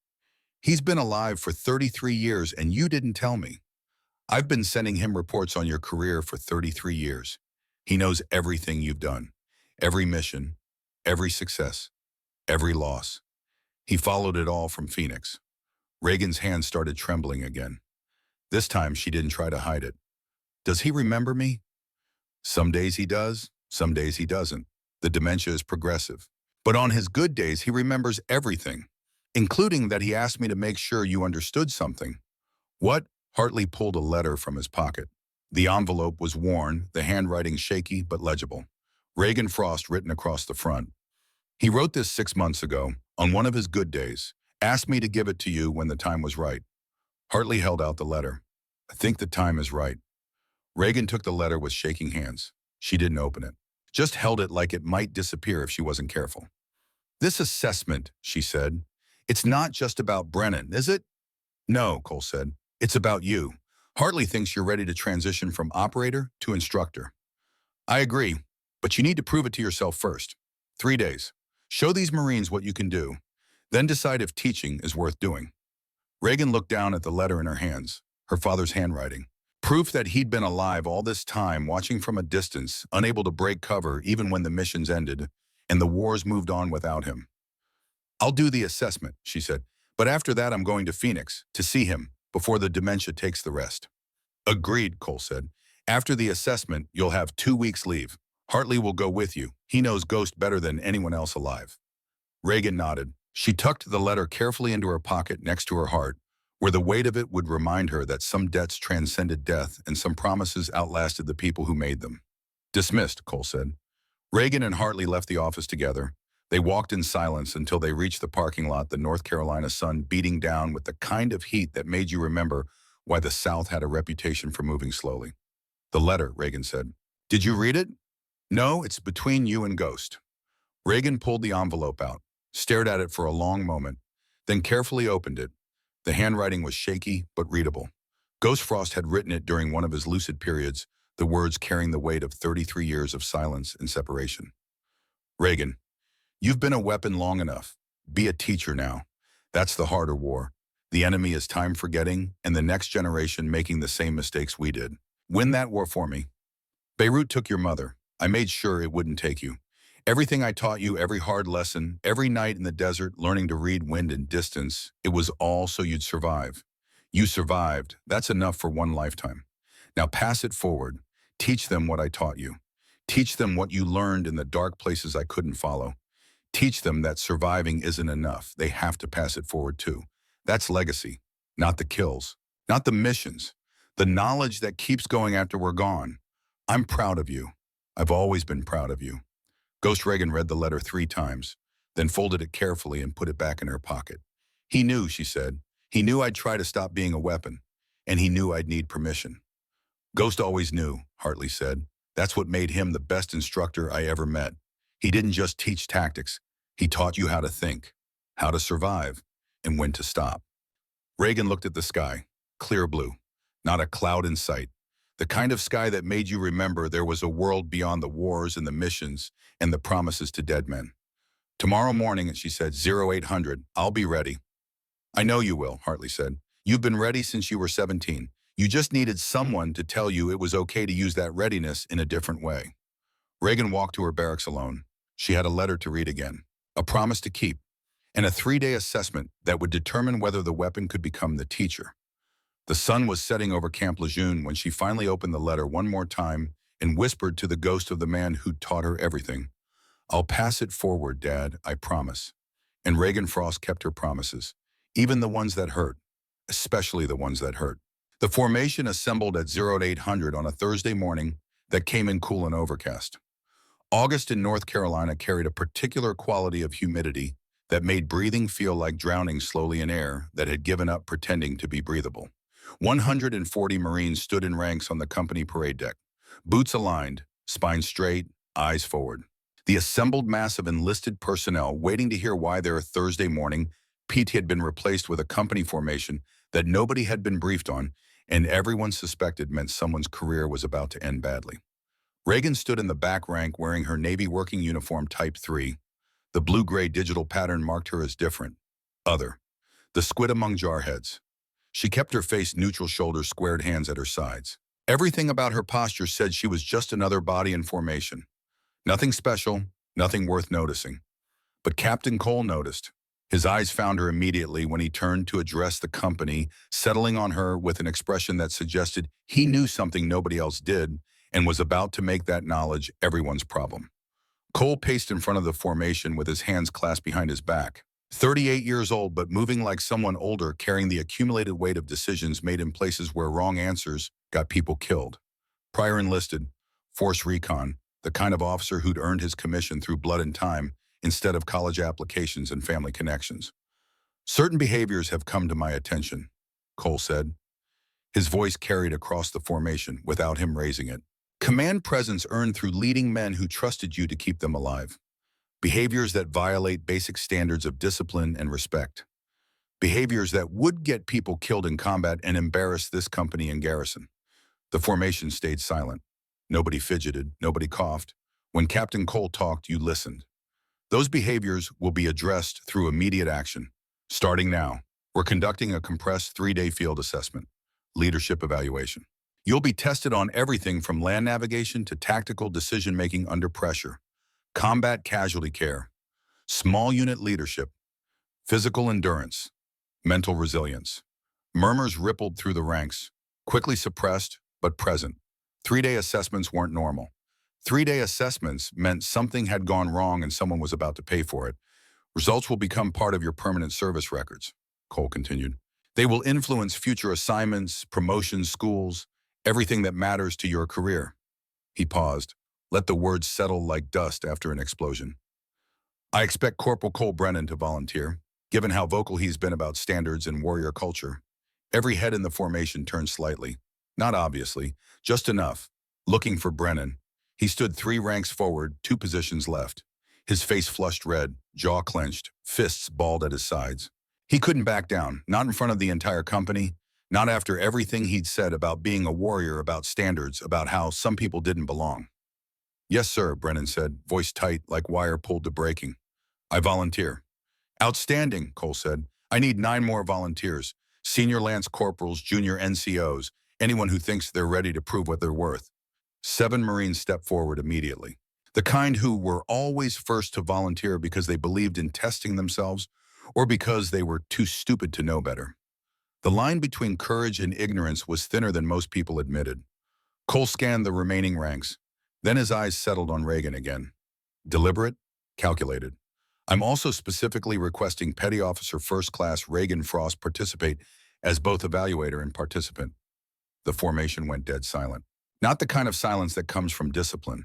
He's been alive for 33 years and you didn't tell me. I've been sending him reports on your career for 33 years. He knows everything you've done, every mission, every success, every loss. He followed it all from Phoenix. Reagan's hands started trembling again. This time she didn't try to hide it. Does he remember me? Some days he does, some days he doesn't. The dementia is progressive. But on his good days, he remembers everything, including that he asked me to make sure you understood something. What? Hartley pulled a letter from his pocket. The envelope was worn, the handwriting shaky but legible. Reagan Frost written across the front. He wrote this 6 months ago, on one of his good days. Asked me to give it to you when the time was right. Hartley held out the letter. I think the time is right. Reagan took the letter with shaking hands. She didn't open it. Just held it like it might disappear if she wasn't careful. This assessment, she said, it's not just about Brennan, is it? No, Cole said. It's about you. Hartley thinks you're ready to transition from operator to instructor. I agree, but you need to prove it to yourself first. 3 days. Show these Marines what you can do. Then decide if teaching is worth doing. Reagan looked down at the letter in her hands, her father's handwriting. Proof that he'd been alive all this time, watching from a distance, unable to break cover even when the missions ended, and the wars moved on without him. I'll do the assessment, she said, but after that I'm going to Phoenix, to see him, before the dementia takes the rest. Agreed, Cole said. After the assessment, you'll have 2 weeks leave. Hartley will go with you. He knows Ghost better than anyone else alive. Reagan nodded. She tucked the letter carefully into her pocket next to her heart, where the weight of it would remind her that some debts transcended death and some promises outlasted the people who made them. Dismissed, Cole said. Reagan and Hartley left the office together. They walked in silence until they reached the parking lot, the North Carolina sun beating down with the kind of heat that made you remember why the South had a reputation for moving slowly. The letter, Reagan said. Did you read it? No, it's between you and Ghost. Reagan pulled the envelope out, stared at it for a long moment, then carefully opened it. The handwriting was shaky but readable. Ghost Frost had written it during one of his lucid periods, the words carrying the weight of 33 years of silence and separation. Reagan, you've been a weapon long enough. Be a teacher now. That's the harder war. The enemy is time forgetting, and the next generation making the same mistakes we did. Win that war for me. Beirut took your mother. I made sure it wouldn't take you. Everything I taught you, every hard lesson, every night in the desert, learning to read wind and distance, it was all so you'd survive. You survived. That's enough for one lifetime. Now pass it forward. Teach them what I taught you. Teach them what you learned in the dark places I couldn't follow. Teach them that surviving isn't enough. They have to pass it forward too. That's legacy, not the kills, not the missions, the knowledge that keeps going after we're gone. I'm proud of you. I've always been proud of you. Ghost Reagan read the letter 3 times, then folded it carefully and put it back in her pocket. He knew, she said. He knew I'd try to stop being a weapon, and he knew I'd need permission. Ghost always knew, Hartley said. That's what made him the best instructor I ever met. He didn't just teach tactics. He taught you how to think, how to survive, and when to stop. Reagan looked at the sky, clear blue, not a cloud in sight. The kind of sky that made you remember there was a world beyond the wars and the missions and the promises to dead men. Tomorrow morning, she said, 0800, I'll be ready. I know you will, Hartley said. You've been ready since you were 17. You just needed someone to tell you it was okay to use that readiness in a different way. Reagan walked to her barracks alone. She had a letter to read again, a promise to keep, and a 3-day assessment that would determine whether the weapon could become the teacher. The sun was setting over Camp Lejeune when she finally opened the letter one more time and whispered to the ghost of the man who'd taught her everything. I'll pass it forward, Dad, I promise. And Reagan Frost kept her promises, even the ones that hurt, especially the ones that hurt. The formation assembled at 0800 on a Thursday morning that came in cool and overcast. August in North Carolina carried a particular quality of humidity that made breathing feel like drowning slowly in air that had given up pretending to be breathable. 140 Marines stood in ranks on the company parade deck, boots aligned, spine straight, eyes forward. The assembled mass of enlisted personnel waiting to hear why their Thursday morning PT had been replaced with a company formation that nobody had been briefed on, and everyone suspected meant someone's career was about to end badly. Reagan stood in the back rank wearing her Navy working uniform Type 3. The blue-gray digital pattern marked her as different, other, the squid among jarheads. She kept her face neutral, shoulders squared, hands at her sides. Everything about her posture said she was just another body in formation. Nothing special, nothing worth noticing. But Captain Cole noticed. His eyes found her immediately when he turned to address the company, settling on her with an expression that suggested he knew something nobody else did and was about to make that knowledge everyone's problem. Cole paced in front of the formation with his hands clasped behind his back. 38 years old, but moving like someone older, carrying the accumulated weight of decisions made in places where wrong answers got people killed. Prior enlisted, Force Recon, the kind of officer who'd earned his commission through blood and time instead of college applications and family connections. Certain behaviors have come to my attention, Cole said. His voice carried across the formation without him raising it. Command presence earned through leading men who trusted you to keep them alive. Behaviors that violate basic standards of discipline and respect. Behaviors that would get people killed in combat and embarrass this company and garrison. The formation stayed silent. Nobody fidgeted, nobody coughed. When Captain Cole talked, you listened. Those behaviors will be addressed through immediate action. Starting now, we're conducting a compressed 3-day field assessment, leadership evaluation. You'll be tested on everything from land navigation to tactical decision-making under pressure, combat casualty care, small unit leadership, physical endurance, mental resilience. Murmurs rippled through the ranks, quickly suppressed but present. 3-day assessments weren't normal. 3-day assessments meant something had gone wrong and someone was about to pay for it. Results will become part of your permanent service records, Cole continued. They will influence future assignments, promotions, schools, everything that matters to your career. He paused, let the words settle like dust after an explosion. I expect Corporal Cole Brennan to volunteer, given how vocal he's been about standards and warrior culture. Every head in the formation turned slightly, not obviously, just enough, looking for Brennan. He stood 3 ranks forward, 2 positions left. His face flushed red, jaw clenched, fists balled at his sides. He couldn't back down, not in front of the entire company, not after everything he'd said about being a warrior, about standards, about how some people didn't belong. Yes, sir, Brennan said, voice tight like wire pulled to breaking. I volunteer. Outstanding, Cole said. I need 9 more volunteers. Senior lance corporals, junior NCOs, anyone who thinks they're ready to prove what they're worth. 7 Marines stepped forward immediately. The kind who were always first to volunteer because they believed in testing themselves or because they were too stupid to know better. The line between courage and ignorance was thinner than most people admitted. Cole scanned the remaining ranks. Then his eyes settled on Reagan again. Deliberate, calculated. I'm also specifically requesting Petty Officer First Class Reagan Frost participate as both evaluator and participant. The formation went dead silent. Not the kind of silence that comes from discipline,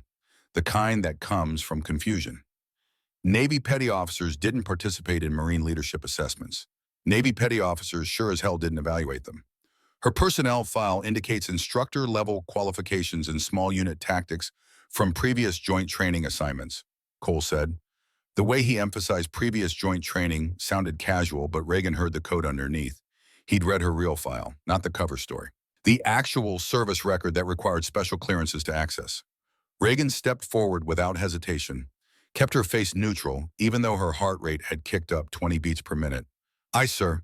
the kind that comes from confusion. Navy petty officers didn't participate in Marine leadership assessments. Navy petty officers sure as hell didn't evaluate them. Her personnel file indicates instructor-level qualifications in small unit tactics from previous joint training assignments, Cole said. The way he emphasized previous joint training sounded casual, but Reagan heard the code underneath. He'd read her real file, not the cover story. The actual service record that required special clearances to access. Reagan stepped forward without hesitation, kept her face neutral, even though her heart rate had kicked up 20 beats per minute. Aye, sir.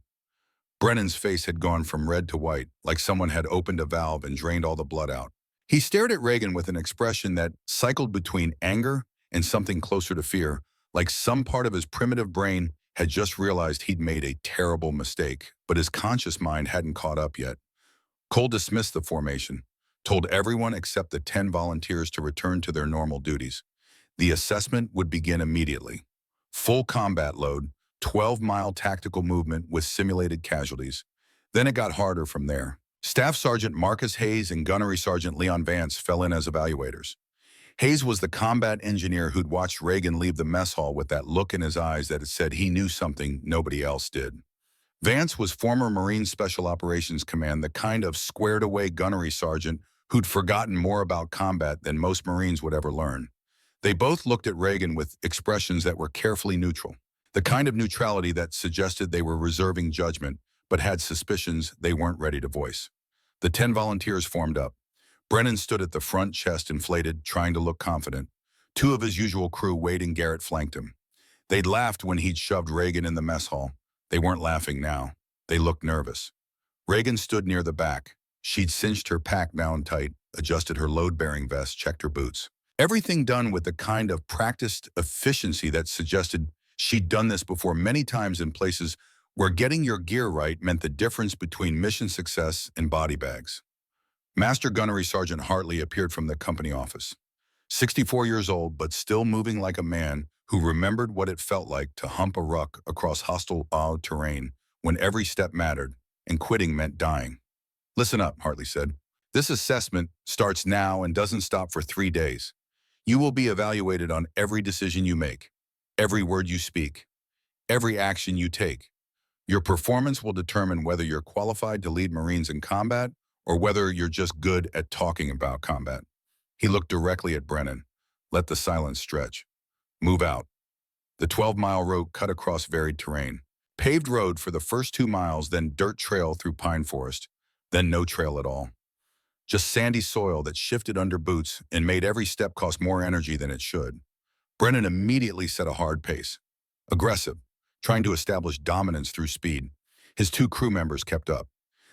Brennan's face had gone from red to white, like someone had opened a valve and drained all the blood out. He stared at Reagan with an expression that cycled between anger and something closer to fear, like some part of his primitive brain had just realized he'd made a terrible mistake, but his conscious mind hadn't caught up yet. Cole dismissed the formation, told everyone except the 10 volunteers to return to their normal duties. The assessment would begin immediately. Full combat load, 12-mile tactical movement with simulated casualties. Then it got harder from there. Staff Sergeant Marcus Hayes and Gunnery Sergeant Leon Vance fell in as evaluators. Hayes was the combat engineer who'd watched Reagan leave the mess hall with that look in his eyes that had said he knew something nobody else did. Vance was former Marine Special Operations Command, the kind of squared-away gunnery sergeant who'd forgotten more about combat than most Marines would ever learn. They both looked at Reagan with expressions that were carefully neutral. The kind of neutrality that suggested they were reserving judgment, but had suspicions they weren't ready to voice. The 10 volunteers formed up. Brennan stood at the front, chest inflated, trying to look confident. 2 of his usual crew, Wade and Garrett, flanked him. They'd laughed when he'd shoved Reagan in the mess hall. They weren't laughing now. They looked nervous. Reagan stood near the back. She'd cinched her pack down tight, adjusted her load-bearing vest, checked her boots. Everything done with the kind of practiced efficiency that suggested she'd done this before many times in places where getting your gear right meant the difference between mission success and body bags. Master Gunnery Sergeant Hartley appeared from the company office. 64 years old, but still moving like a man who remembered what it felt like to hump a ruck across hostile terrain when every step mattered and quitting meant dying. Listen up, Hartley said. This assessment starts now and doesn't stop for 3 days. You will be evaluated on every decision you make, every word you speak, every action you take. Your performance will determine whether you're qualified to lead Marines in combat or whether you're just good at talking about combat. He looked directly at Brennan. Let the silence stretch. Move out. The 12-mile road cut across varied terrain. Paved road for the first 2 miles, then dirt trail through pine forest, then no trail at all. Just sandy soil that shifted under boots and made every step cost more energy than it should. Brennan immediately set a hard pace. Aggressive, trying to establish dominance through speed. His 2 crew members kept up.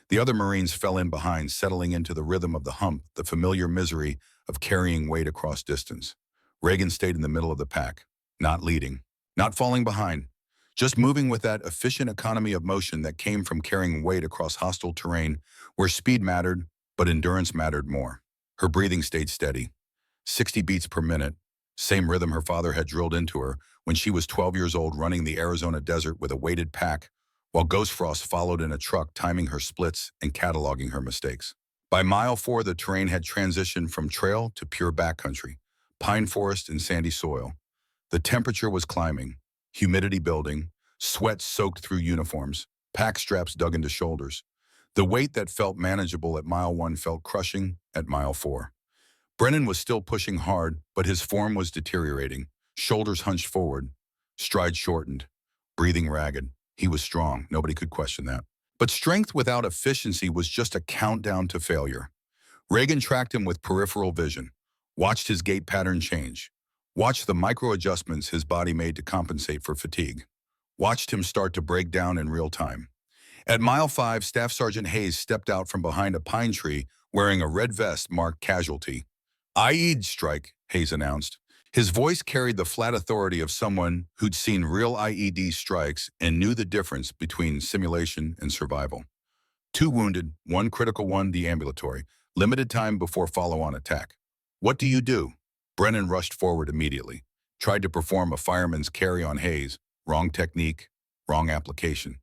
The other Marines fell in behind, settling into the rhythm of the hump, the familiar misery of carrying weight across distance. Reagan stayed in the middle of the pack, not leading, not falling behind, just moving with that efficient economy of motion that came from carrying weight across hostile terrain where speed mattered, but endurance mattered more. Her breathing stayed steady, 60 beats per minute, same rhythm her father had drilled into her when she was 12 years old running the Arizona desert with a weighted pack, while Ghost Frost followed in a truck timing her splits and cataloging her mistakes. By mile 4, the terrain had transitioned from trail to pure backcountry, pine forest and sandy soil. The temperature was climbing, humidity building, sweat soaked through uniforms, pack straps dug into shoulders. The weight that felt manageable at mile 1 felt crushing at mile 4. Brennan was still pushing hard, but his form was deteriorating. Shoulders hunched forward, stride shortened, breathing ragged. He was strong, nobody could question that. But strength without efficiency was just a countdown to failure. Reagan tracked him with peripheral vision, watched his gait pattern change, watched the micro adjustments his body made to compensate for fatigue, watched him start to break down in real time. At mile 5, Staff Sergeant Hayes stepped out from behind a pine tree wearing a red vest marked casualty. IED strike, Hayes announced. His voice carried the flat authority of someone who'd seen real IED strikes and knew the difference between simulation and survival. 2 wounded, 1 critical, 1 deambulatory. Limited time before follow-on attack. What do you do? Brennan rushed forward immediately. Tried to perform a fireman's carry on Hayes. Wrong technique, wrong application.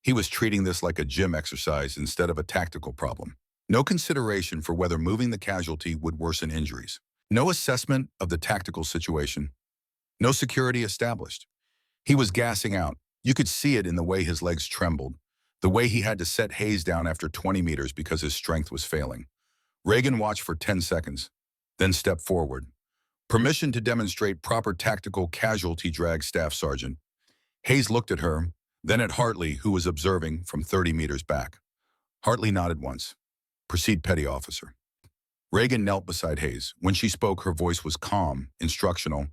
He was treating this like a gym exercise instead of a tactical problem. No consideration for whether moving the casualty would worsen injuries. No assessment of the tactical situation. No security established. He was gassing out. You could see it in the way his legs trembled, the way he had to set Hayes down after 20 meters because his strength was failing. Reagan watched for 10 seconds, then stepped forward. Permission to demonstrate proper tactical casualty drag, Staff Sergeant. Hayes looked at her, then at Hartley, who was observing from 30 meters back. Hartley nodded once. Proceed, Petty Officer. Reagan knelt beside Hayes. When she spoke, her voice was calm, instructional,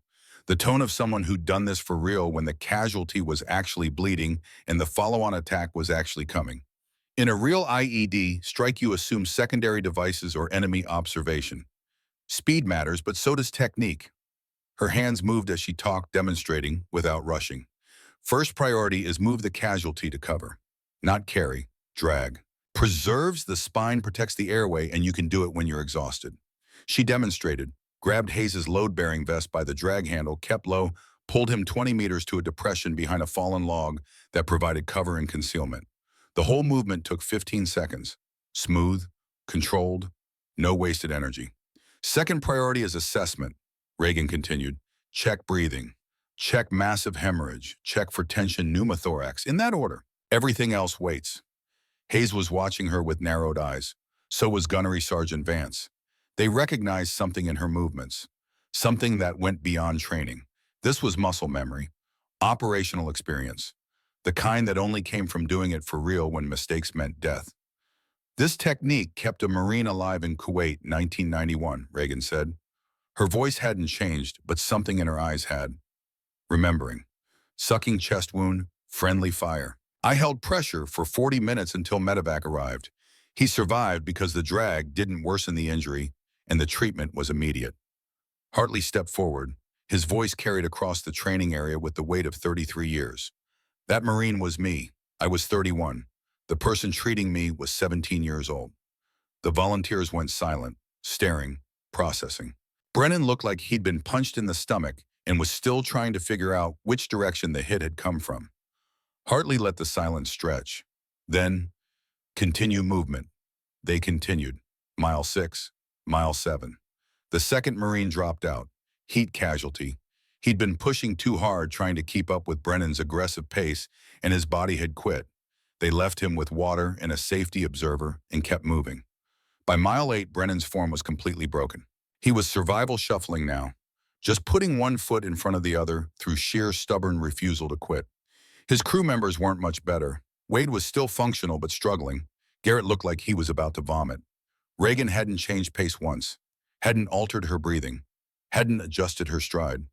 the tone of someone who'd done this for real when the casualty was actually bleeding and the follow-on attack was actually coming. In a real IED, strike you assume secondary devices or enemy observation. Speed matters, but so does technique. Her hands moved as she talked, demonstrating without rushing. First priority is move the casualty to cover, not carry, drag. Preserves the spine, protects the airway, and you can do it when you're exhausted. She demonstrated, grabbed Hayes' load-bearing vest by the drag handle, kept low, pulled him 20 meters to a depression behind a fallen log that provided cover and concealment. The whole movement took 15 seconds. Smooth, controlled, no wasted energy. Second priority is assessment, Reagan continued. Check breathing. Check massive hemorrhage. Check for tension pneumothorax. In that order. Everything else waits. Hayes was watching her with narrowed eyes. So was Gunnery Sergeant Vance. They recognized something in her movements, something that went beyond training. This was muscle memory, operational experience, the kind that only came from doing it for real when mistakes meant death. This technique kept a Marine alive in Kuwait, 1991, Reagan said. Her voice hadn't changed, but something in her eyes had. Remembering. Sucking chest wound, friendly fire. I held pressure for 40 minutes until medevac arrived. He survived because the drag didn't worsen the injury and the treatment was immediate. Hartley stepped forward, his voice carried across the training area with the weight of 33 years. That Marine was me. I was 31. The person treating me was 17 years old. The volunteers went silent, staring, processing. Brennan looked like he'd been punched in the stomach and was still trying to figure out which direction the hit had come from. Hartley let the silence stretch. Then, continue movement. They continued. Mile 6, mile 7. The second Marine dropped out. Heat casualty. He'd been pushing too hard trying to keep up with Brennan's aggressive pace, and his body had quit. They left him with water and a safety observer and kept moving. By mile 8, Brennan's form was completely broken. He was survival shuffling now, just putting one foot in front of the other through sheer stubborn refusal to quit. His crew members weren't much better. Wade was still functional but struggling. Garrett looked like he was about to vomit. Reagan hadn't changed pace once, hadn't altered her breathing, hadn't adjusted her stride.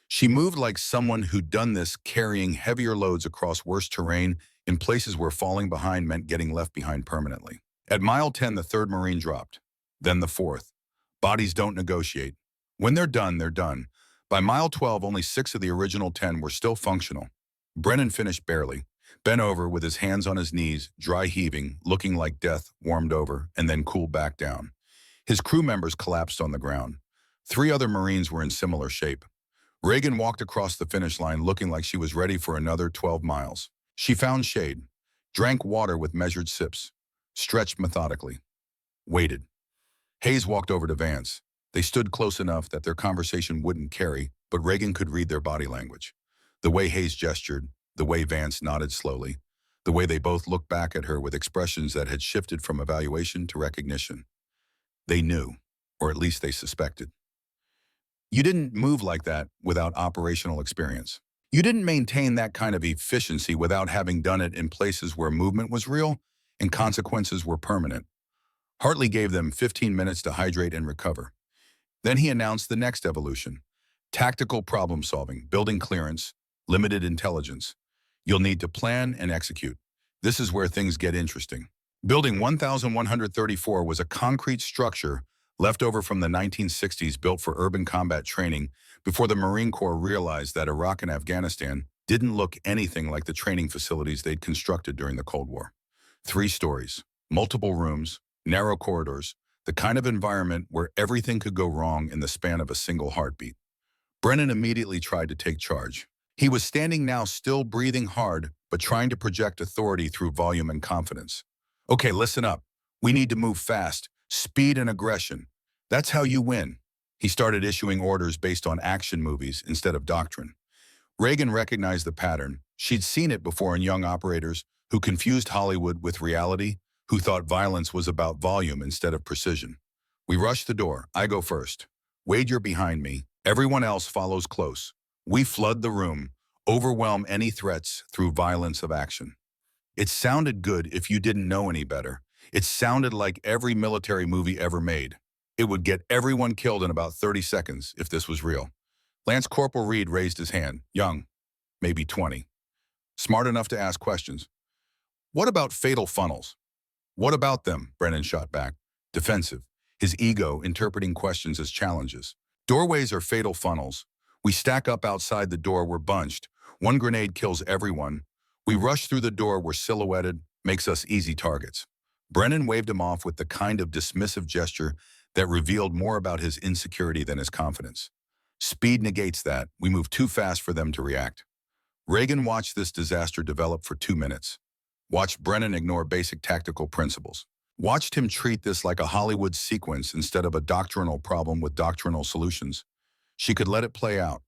She moved like someone who'd done this, carrying heavier loads across worse terrain in places where falling behind meant getting left behind permanently. At mile 10, the third Marine dropped, then the fourth. Bodies don't negotiate. When they're done, they're done. By mile 12, only 6 of the original 10 were still functional. Brennan finished barely, bent over with his hands on his knees, dry heaving, looking like death warmed over and then cooled back down. His crew members collapsed on the ground. 3 other Marines were in similar shape. Reagan walked across the finish line looking like she was ready for another 12 miles. She found shade, drank water with measured sips, stretched methodically, waited. Hayes walked over to Vance. They stood close enough that their conversation wouldn't carry, but Reagan could read their body language. The way Hayes gestured, the way Vance nodded slowly, the way they both looked back at her with expressions that had shifted from evaluation to recognition. They knew, or at least they suspected. You didn't move like that without operational experience. You didn't maintain that kind of efficiency without having done it in places where movement was real and consequences were permanent. Hartley gave them 15 minutes to hydrate and recover. Then he announced the next evolution: tactical problem solving, building clearance, limited intelligence. You'll need to plan and execute. This is where things get interesting. Building 1134 was a concrete structure left over from the 1960s, built for urban combat training before the Marine Corps realized that Iraq and Afghanistan didn't look anything like the training facilities they'd constructed during the Cold War. 3 stories, multiple rooms, narrow corridors, the kind of environment where everything could go wrong in the span of a single heartbeat. Brennan immediately tried to take charge. He was standing now, still breathing hard, but trying to project authority through volume and confidence. Okay, listen up. We need to move fast. Speed and aggression. That's how you win. He started issuing orders based on action movies instead of doctrine. Reagan recognized the pattern. She'd seen it before in young operators who confused Hollywood with reality, who thought violence was about volume instead of precision. We rush the door. I go first. Wade, you're behind me. Everyone else follows close. We flood the room, overwhelm any threats through violence of action. It sounded good if you didn't know any better. It sounded like every military movie ever made. It would get everyone killed in about 30 seconds if this was real. Lance Corporal Reed raised his hand, young, maybe 20. Smart enough to ask questions. What about fatal funnels? What about them? Brennan shot back, defensive, his ego interpreting questions as challenges. Doorways are fatal funnels. We stack up outside the door, we're bunched. One grenade kills everyone. We rush through the door, we're silhouetted, makes us easy targets. Brennan waved him off with the kind of dismissive gesture that revealed more about his insecurity than his confidence. Speed negates that. We move too fast for them to react. Reagan watched this disaster develop for 2 minutes. Watched Brennan ignore basic tactical principles. Watched him treat this like a Hollywood sequence instead of a doctrinal problem with doctrinal solutions. She could let it play out.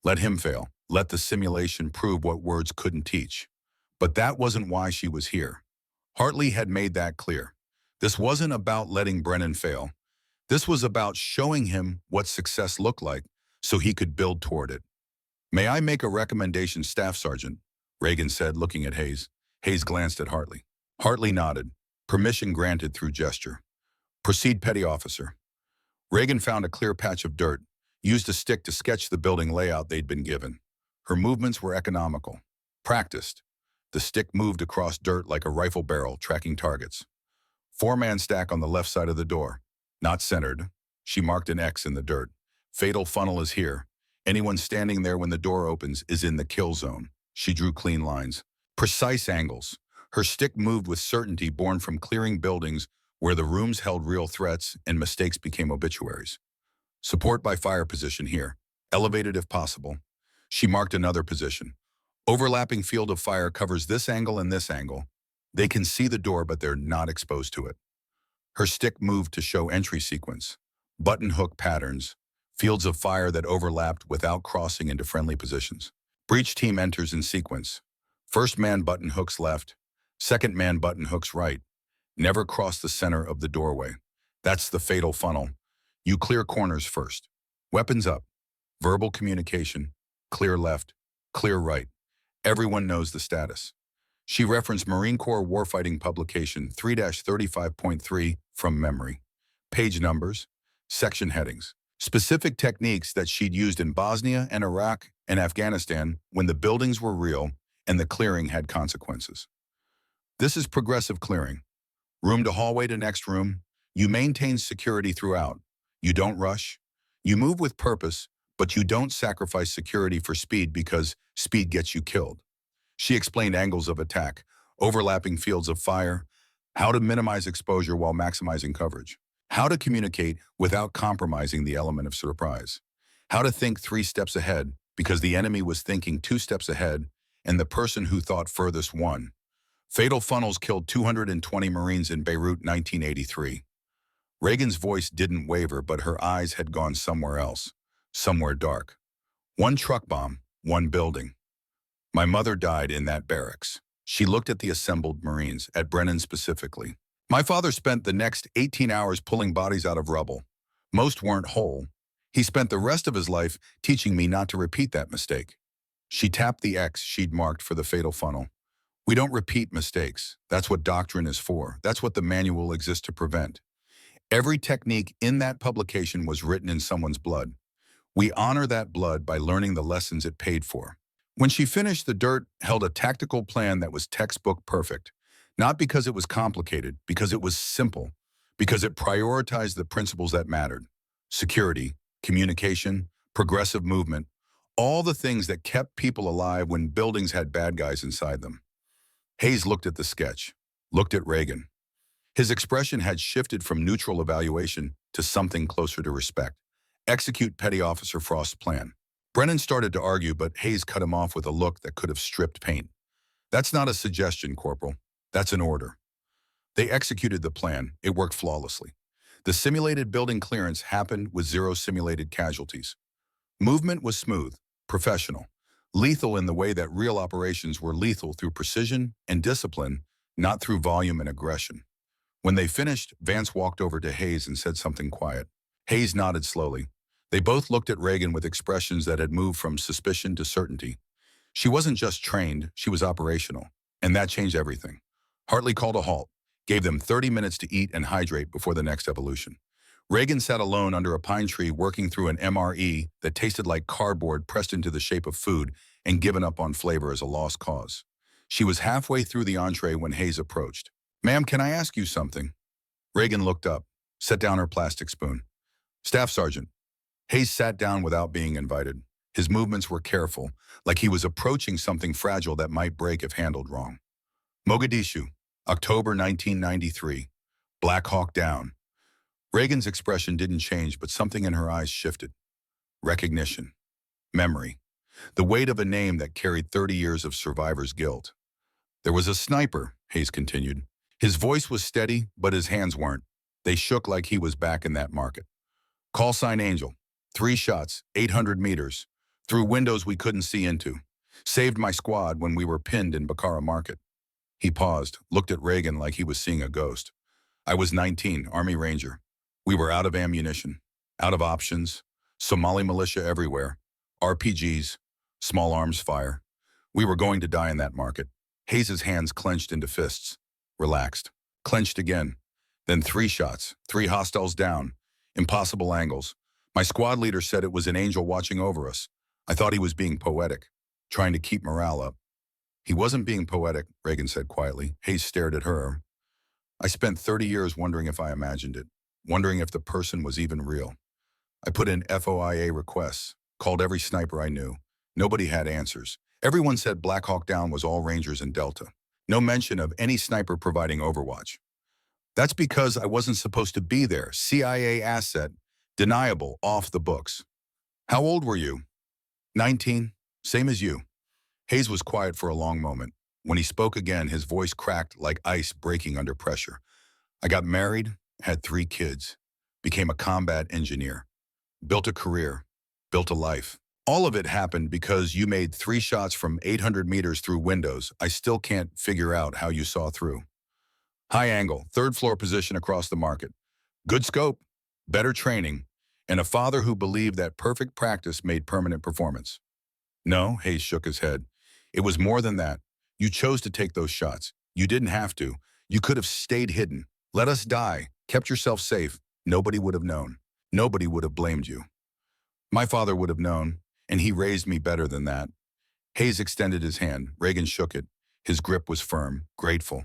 Let him fail. Let the simulation prove what words couldn't teach. But that wasn't why she was here. Hartley had made that clear. This wasn't about letting Brennan fail. This was about showing him what success looked like so he could build toward it. May I make a recommendation, Staff Sergeant? Reagan said, looking at Hayes. Hayes glanced at Hartley. Hartley nodded. Permission granted through gesture. Proceed, Petty Officer. Reagan found a clear patch of dirt, used a stick to sketch the building layout they'd been given. Her movements were economical, practiced. The stick moved across dirt like a rifle barrel, tracking targets. Four-man stack on the left side of the door. Not centered. She marked an X in the dirt. Fatal funnel is here. Anyone standing there when the door opens is in the kill zone. She drew clean lines. Precise angles. Her stick moved with certainty born from clearing buildings where the rooms held real threats and mistakes became obituaries. Support by fire position here. Elevated if possible. She marked another position. Overlapping field of fire covers this angle and this angle. They can see the door, but they're not exposed to it. Her stick moved to show entry sequence. Button hook patterns. Fields of fire that overlapped without crossing into friendly positions. Breach team enters in sequence. First man button hooks left. Second man button hooks right. Never cross the center of the doorway. That's the fatal funnel. You clear corners first. Weapons up. Verbal communication. Clear left. Clear right. Everyone knows the status. She referenced Marine Corps Warfighting Publication 3-35.3 from memory. Page numbers. Section headings. Specific techniques that she'd used in Bosnia and Iraq and Afghanistan when the buildings were real and the clearing had consequences. This is progressive clearing. Room to hallway to next room. You maintain security throughout. You don't rush. You move with purpose, but you don't sacrifice security for speed because speed gets you killed. She explained angles of attack, overlapping fields of fire, how to minimize exposure while maximizing coverage, how to communicate without compromising the element of surprise, how to think 3 steps ahead because the enemy was thinking 2 steps ahead and the person who thought furthest won. Fatal funnels killed 220 Marines in Beirut 1983. Reagan's voice didn't waver, but her eyes had gone somewhere else, somewhere dark. 1 truck bomb, 1 building. My mother died in that barracks. She looked at the assembled Marines, at Brennan specifically. My father spent the next 18 hours pulling bodies out of rubble. Most weren't whole. He spent the rest of his life teaching me not to repeat that mistake. She tapped the X she'd marked for the fatal funnel. We don't repeat mistakes. That's what doctrine is for. That's what the manual exists to prevent. Every technique in that publication was written in someone's blood. We honor that blood by learning the lessons it paid for. When she finished, the dirt held a tactical plan that was textbook perfect. Not because it was complicated, because it was simple, because it prioritized the principles that mattered. Security, communication, progressive movement, all the things that kept people alive when buildings had bad guys inside them. Hayes looked at the sketch, looked at Reagan. His expression had shifted from neutral evaluation to something closer to respect. Execute Petty Officer Frost's plan. Brennan started to argue, but Hayes cut him off with a look that could have stripped paint. That's not a suggestion, Corporal. That's an order. They executed the plan. It worked flawlessly. The simulated building clearance happened with 0 simulated casualties. Movement was smooth, professional, lethal in the way that real operations were lethal through precision and discipline, not through volume and aggression. When they finished, Vance walked over to Hayes and said something quiet. Hayes nodded slowly. They both looked at Reagan with expressions that had moved from suspicion to certainty. She wasn't just trained, she was operational, and that changed everything. Hartley called a halt, gave them 30 minutes to eat and hydrate before the next evolution. Reagan sat alone under a pine tree working through an MRE that tasted like cardboard pressed into the shape of food and given up on flavor as a lost cause. She was halfway through the entree when Hayes approached. "Ma'am, can I ask you something?" Reagan looked up, set down her plastic spoon. "Staff Sergeant." Hayes sat down without being invited. His movements were careful, like he was approaching something fragile that might break if handled wrong. Mogadishu, October 1993. Black Hawk down. Reagan's expression didn't change, but something in her eyes shifted. Recognition. Memory. The weight of a name that carried 30 years of survivor's guilt. "There was a sniper," Hayes continued. His voice was steady, but his hands weren't. They shook like he was back in that market. "Call sign Angel. 3 shots, 800 meters, through windows we couldn't see into. Saved my squad when we were pinned in Bakara Market." He paused, looked at Reagan like he was seeing a ghost. "I was 19, Army Ranger. We were out of ammunition, out of options, Somali militia everywhere, RPGs, small arms fire. We were going to die in that market." Hayes' hands clenched into fists, relaxed, clenched again. Then 3 shots, 3 hostiles down, impossible angles. My squad leader said it was an angel watching over us. I thought he was being poetic, trying to keep morale up. He wasn't being poetic, Reagan said quietly. Hayes stared at her. I spent 30 years wondering if I imagined it, wondering if the person was even real. I put in FOIA requests, called every sniper I knew. Nobody had answers. Everyone said Black Hawk Down was all Rangers and Delta. No mention of any sniper providing overwatch. That's because I wasn't supposed to be there. CIA asset, deniable, off the books. How old were you? 19, same as you. Hayes was quiet for a long moment. When he spoke again, his voice cracked like ice breaking under pressure. I got married, had 3 kids, became a combat engineer, built a career, built a life. All of it happened because you made 3 shots from 800 meters through windows. I still can't figure out how you saw through. High angle, 3rd floor position across the market. Good scope, better training, and a father who believed that perfect practice made permanent performance. No, Hayes shook his head. It was more than that. You chose to take those shots. You didn't have to. You could have stayed hidden. Let us die, kept yourself safe. Nobody would have known. Nobody would have blamed you. My father would have known, and he raised me better than that. Hayes extended his hand. Reagan shook it. His grip was firm, grateful.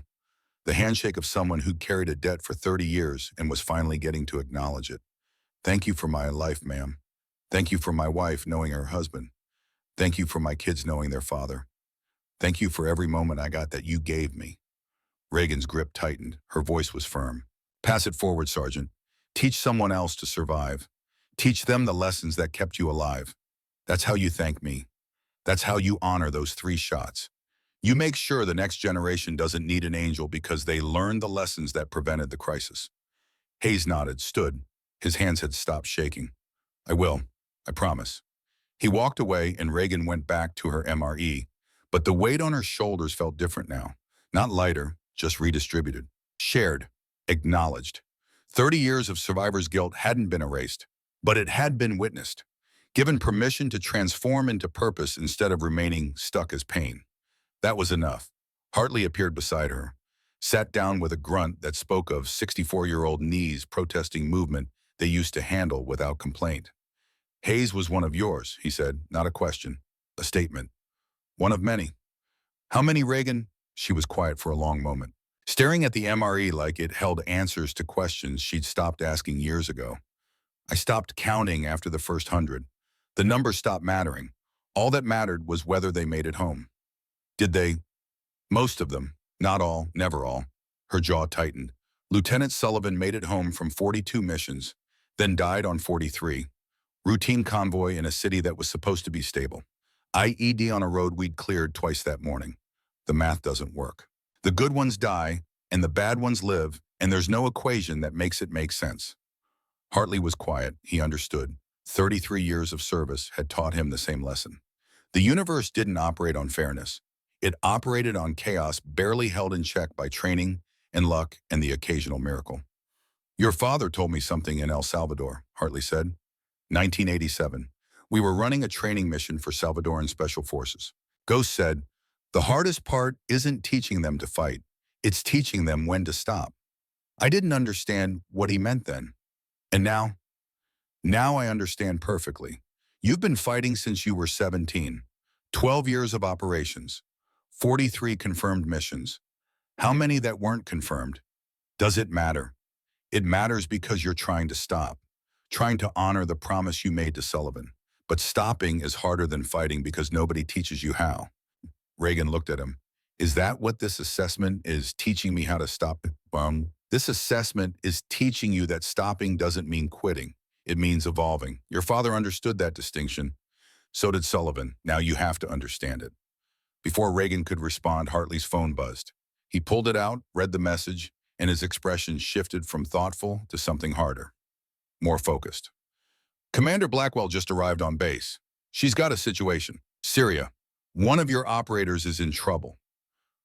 The handshake of someone who'd carried a debt for 30 years and was finally getting to acknowledge it. Thank you for my life, ma'am. Thank you for my wife knowing her husband. Thank you for my kids knowing their father. Thank you for every moment I got that you gave me. Reagan's grip tightened. Her voice was firm. Pass it forward, Sergeant. Teach someone else to survive. Teach them the lessons that kept you alive. That's how you thank me. That's how you honor those 3 shots. You make sure the next generation doesn't need an angel because they learned the lessons that prevented the crisis. Hayes nodded, stood. His hands had stopped shaking. I will. I promise. He walked away and Reagan went back to her MRE. But the weight on her shoulders felt different now. Not lighter, just redistributed. Shared. Acknowledged. 30 years of survivor's guilt hadn't been erased, but it had been witnessed. Given permission to transform into purpose instead of remaining stuck as pain. That was enough. Hartley appeared beside her, sat down with a grunt that spoke of 64-year-old knees protesting movement they used to handle without complaint. Hayes was one of yours, he said, not a question, a statement. One of many. How many, Reagan? She was quiet for a long moment, staring at the MRE like it held answers to questions she'd stopped asking years ago. I stopped counting after the first 100. The numbers stopped mattering. All that mattered was whether they made it home. Did they? Most of them. Not all, never all. Her jaw tightened. Lieutenant Sullivan made it home from 42 missions, then died on 43. Routine convoy in a city that was supposed to be stable. IED on a road we'd cleared twice that morning. The math doesn't work. The good ones die, and the bad ones live, and there's no equation that makes it make sense. Hartley was quiet. He understood. 33 years of service had taught him the same lesson. The universe didn't operate on fairness. It operated on chaos barely held in check by training and luck and the occasional miracle. Your father told me something in El Salvador, Hartley said. 1987. We were running a training mission for Salvadoran Special Forces. Ghost said, the hardest part isn't teaching them to fight. It's teaching them when to stop. I didn't understand what he meant then. And now I understand perfectly. You've been fighting since you were 17. 12 years of operations. 43 confirmed missions. How many that weren't confirmed? Does it matter? It matters because you're trying to stop. Trying to honor the promise you made to Sullivan. But stopping is harder than fighting because nobody teaches you how. Reagan looked at him. Is that what this assessment is teaching me how to stop? This assessment is teaching you that stopping doesn't mean quitting. It means evolving. Your father understood that distinction. So did Sullivan. Now you have to understand it. Before Reagan could respond, Hartley's phone buzzed. He pulled it out, read the message, and his expression shifted from thoughtful to something harder. More focused. Commander Blackwell just arrived on base. She's got a situation. Syria. One of your operators is in trouble.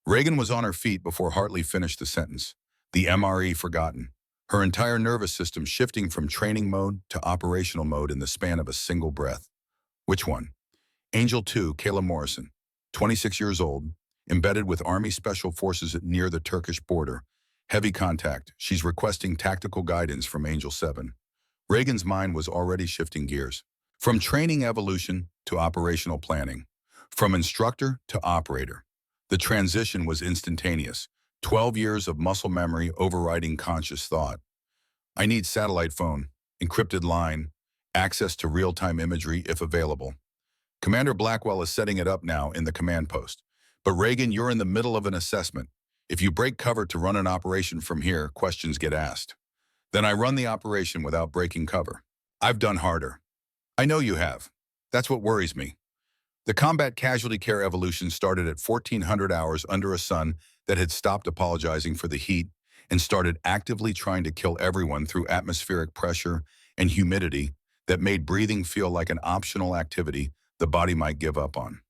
Reagan was on her feet before Hartley finished the sentence. The MRE forgotten. Her entire nervous system shifting from training mode to operational mode in the span of a single breath. Which one? Angel 2, Kayla Morrison, 26 years old, embedded with Army Special Forces near the Turkish border. Heavy contact. She's requesting tactical guidance from Angel 7. Reagan's mind was already shifting gears. From training evolution to operational planning. From instructor to operator. The transition was instantaneous. 12 years of muscle memory overriding conscious thought. I need satellite phone, encrypted line, access to real-time imagery if available. Commander Blackwell is setting it up now in the command post. But Reagan, you're in the middle of an assessment. If you break cover to run an operation from here, questions get asked. Then I run the operation without breaking cover. I've done harder. I know you have. That's what worries me. The combat casualty care evolution started at 1400 hours under a sun that had stopped apologizing for the heat and started actively trying to kill everyone through atmospheric pressure and humidity that made breathing feel like an optional activity the body might give up on.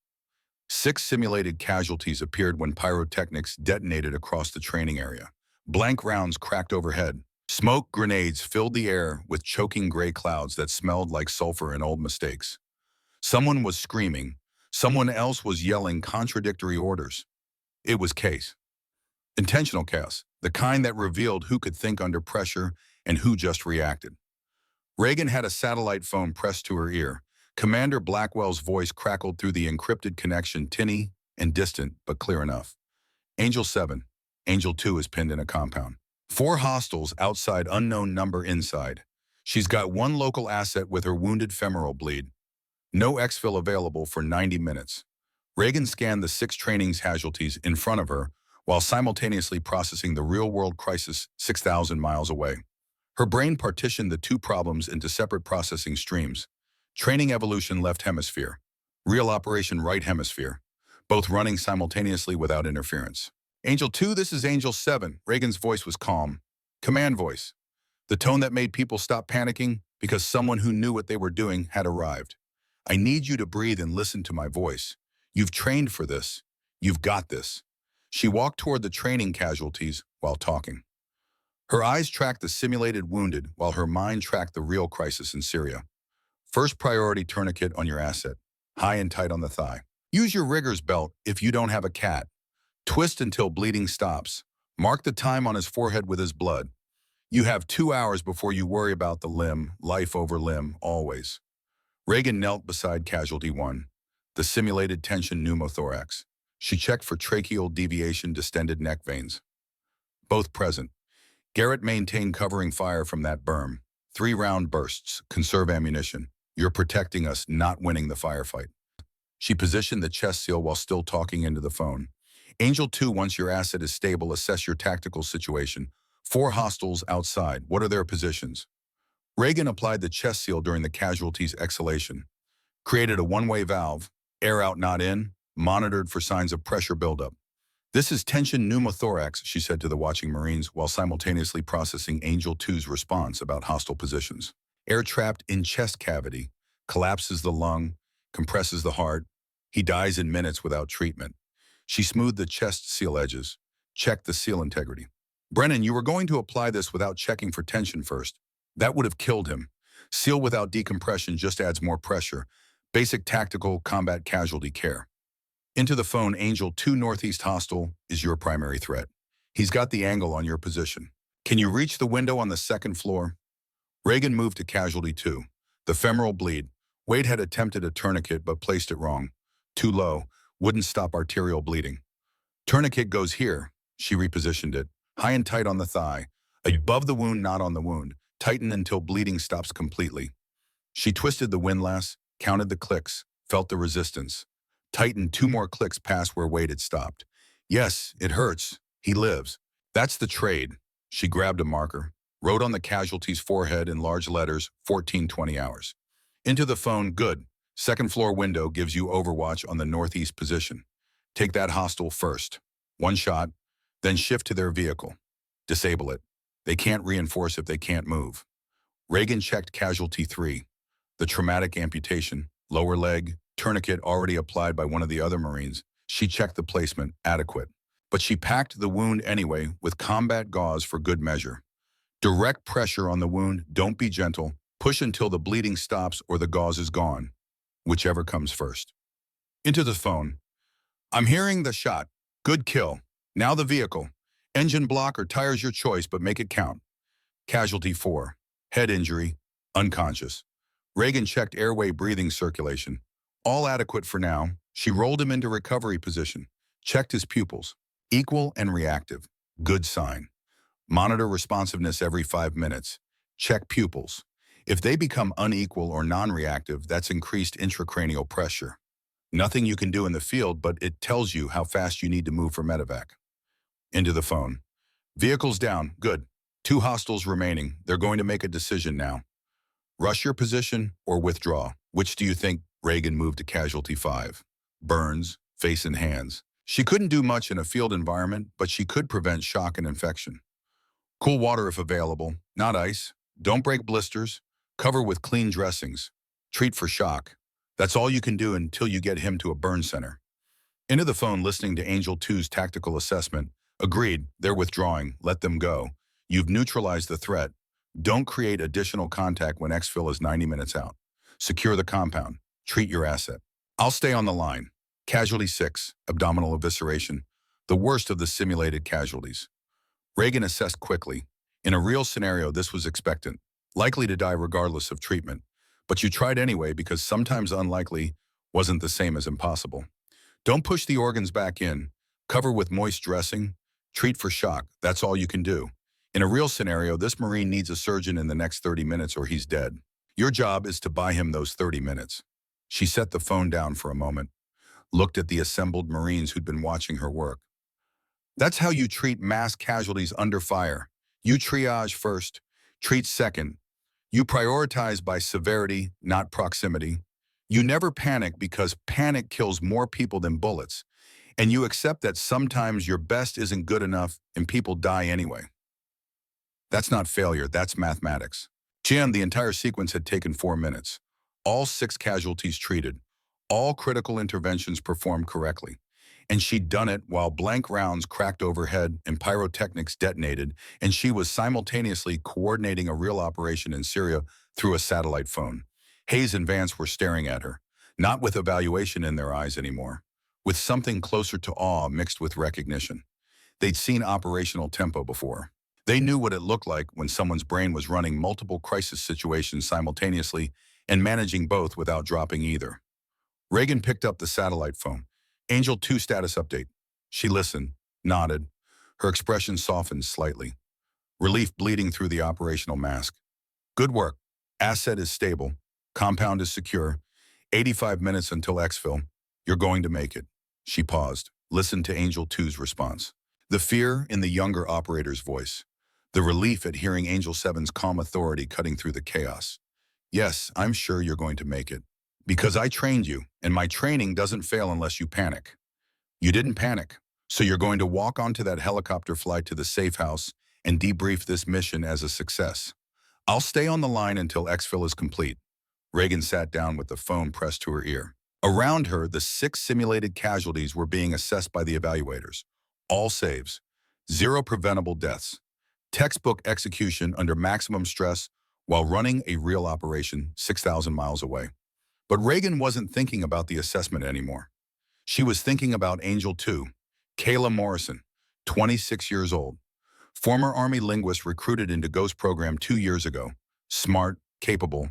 6 simulated casualties appeared when pyrotechnics detonated across the training area. Blank rounds cracked overhead. Smoke grenades filled the air with choking gray clouds that smelled like sulfur and old mistakes. Someone was screaming. Someone else was yelling contradictory orders. It was chaos. Intentional chaos, the kind that revealed who could think under pressure and who just reacted. Reagan had a satellite phone pressed to her ear. Commander Blackwell's voice crackled through the encrypted connection, tinny and distant, but clear enough. Angel 7. Angel 2 is pinned in a compound. 4 hostiles outside, unknown number inside. She's got 1 local asset with her wounded femoral bleed. No exfil available for 90 minutes. Reagan scanned the 6 training casualties in front of her while simultaneously processing the real-world crisis 6,000 miles away. Her brain partitioned the 2 problems into separate processing streams. Training evolution left hemisphere. Real operation right hemisphere. Both running simultaneously without interference. Angel 2, this is Angel 7. Reagan's voice was calm. Command voice. The tone that made people stop panicking because someone who knew what they were doing had arrived. I need you to breathe and listen to my voice. You've trained for this. You've got this. She walked toward the training casualties while talking. Her eyes tracked the simulated wounded while her mind tracked the real crisis in Syria. First priority, tourniquet on your asset, high and tight on the thigh. Use your rigger's belt if you don't have a cat. Twist until bleeding stops. Mark the time on his forehead with his blood. You have 2 hours before you worry about the limb, life over limb, always. Reagan knelt beside casualty 1, the simulated tension pneumothorax. She checked for tracheal deviation, distended neck veins. Both present. Garrett maintained covering fire from that berm. 3 round bursts, conserve ammunition. You're protecting us, not winning the firefight. She positioned the chest seal while still talking into the phone. Angel 2, once your asset is stable, assess your tactical situation. 4 hostiles outside. What are their positions? Reagan applied the chest seal during the casualty's exhalation. Created a one-way valve, air out not in, monitored for signs of pressure buildup. This is tension pneumothorax, she said to the watching Marines while simultaneously processing Angel 2's response about hostile positions. Air trapped in chest cavity, collapses the lung, compresses the heart. He dies in minutes without treatment. She smoothed the chest seal edges, checked the seal integrity. Brennan, you were going to apply this without checking for tension first. That would have killed him. Seal without decompression just adds more pressure. Basic tactical combat casualty care. Into the phone, Angel 2 Northeast hostile is your primary threat. He's got the angle on your position. Can you reach the window on the 2nd floor? Reagan moved to casualty 2. The femoral bleed. Wade had attempted a tourniquet but placed it wrong. Too low. Wouldn't stop arterial bleeding. Tourniquet goes here. She repositioned it. High and tight on the thigh. Above the wound, not on the wound. Tighten until bleeding stops completely. She twisted the windlass, counted the clicks, felt the resistance. Tightened 2 more clicks past where Wade had stopped. Yes, it hurts. He lives. That's the trade. She grabbed a marker, wrote on the casualty's forehead in large letters, 1420 hours. Into the phone, good. 2nd floor window gives you overwatch on the northeast position. Take that hostile first. 1 shot, then shift to their vehicle. Disable it. They can't reinforce if they can't move. Reagan checked casualty 3. The traumatic amputation, lower leg, tourniquet already applied by one of the other Marines. She checked the placement, adequate. But she packed the wound anyway with combat gauze for good measure. Direct pressure on the wound, don't be gentle. Push until the bleeding stops or the gauze is gone, whichever comes first. Into the phone. I'm hearing the shot. Good kill. Now the vehicle. Engine block or tires, your choice, but make it count. Casualty 4. Head injury. Unconscious. Reagan checked airway breathing circulation. All adequate for now. She rolled him into recovery position. Checked his pupils. Equal and reactive. Good sign. Monitor responsiveness every 5 minutes. Check pupils. If they become unequal or non-reactive, that's increased intracranial pressure. Nothing you can do in the field, but it tells you how fast you need to move for medevac. Into the phone. Vehicles down. Good. 2 hostiles remaining. They're going to make a decision now. Rush your position or withdraw. Which do you think? Reagan moved to casualty 5. Burns, face and hands. She couldn't do much in a field environment, but she could prevent shock and infection. Cool water if available, not ice. Don't break blisters. Cover with clean dressings. Treat for shock. That's all you can do until you get him to a burn center. Into the phone listening to Angel 2's tactical assessment. Agreed, they're withdrawing. Let them go. You've neutralized the threat. Don't create additional contact when exfil is 90 minutes out. Secure the compound. Treat your asset. I'll stay on the line. Casualty 6, abdominal evisceration. The worst of the simulated casualties. Reagan assessed quickly. In a real scenario, this was expectant. Likely to die regardless of treatment. But you tried anyway because sometimes unlikely wasn't the same as impossible. Don't push the organs back in. Cover with moist dressing. Treat for shock. That's all you can do. In a real scenario, this Marine needs a surgeon in the next 30 minutes or he's dead. Your job is to buy him those 30 minutes. She set the phone down for a moment, looked at the assembled Marines who'd been watching her work. That's how you treat mass casualties under fire. You triage first, treat second. You prioritize by severity, not proximity. You never panic because panic kills more people than bullets. And you accept that sometimes your best isn't good enough and people die anyway. That's not failure, that's mathematics. Jim, the entire sequence had taken 4 minutes. All 6 casualties treated. All critical interventions performed correctly. And she'd done it while blank rounds cracked overhead and pyrotechnics detonated, and she was simultaneously coordinating a real operation in Syria through a satellite phone. Hayes and Vance were staring at her, not with evaluation in their eyes anymore, with something closer to awe mixed with recognition. They'd seen operational tempo before. They knew what it looked like when someone's brain was running multiple crisis situations simultaneously and managing both without dropping either. Reagan picked up the satellite phone. Angel 2 status update. She listened, nodded. Her expression softened slightly. Relief bleeding through the operational mask. Good work. Asset is stable. Compound is secure. 85 minutes until exfil. You're going to make it. She paused, listened to Angel 2's response. The fear in the younger operator's voice. The relief at hearing Angel 7's calm authority cutting through the chaos. Yes, I'm sure you're going to make it. Because I trained you, and my training doesn't fail unless you panic. You didn't panic, so you're going to walk onto that helicopter flight to the safe house and debrief this mission as a success. I'll stay on the line until exfil is complete. Reagan sat down with the phone pressed to her ear. Around her, the 6 simulated casualties were being assessed by the evaluators. All saves. 0 preventable deaths. Textbook execution under maximum stress while running a real operation 6,000 miles away. But Reagan wasn't thinking about the assessment anymore. She was thinking about Angel 2, Kayla Morrison, 26 years old. Former Army linguist recruited into Ghost program 2 years ago. Smart, capable,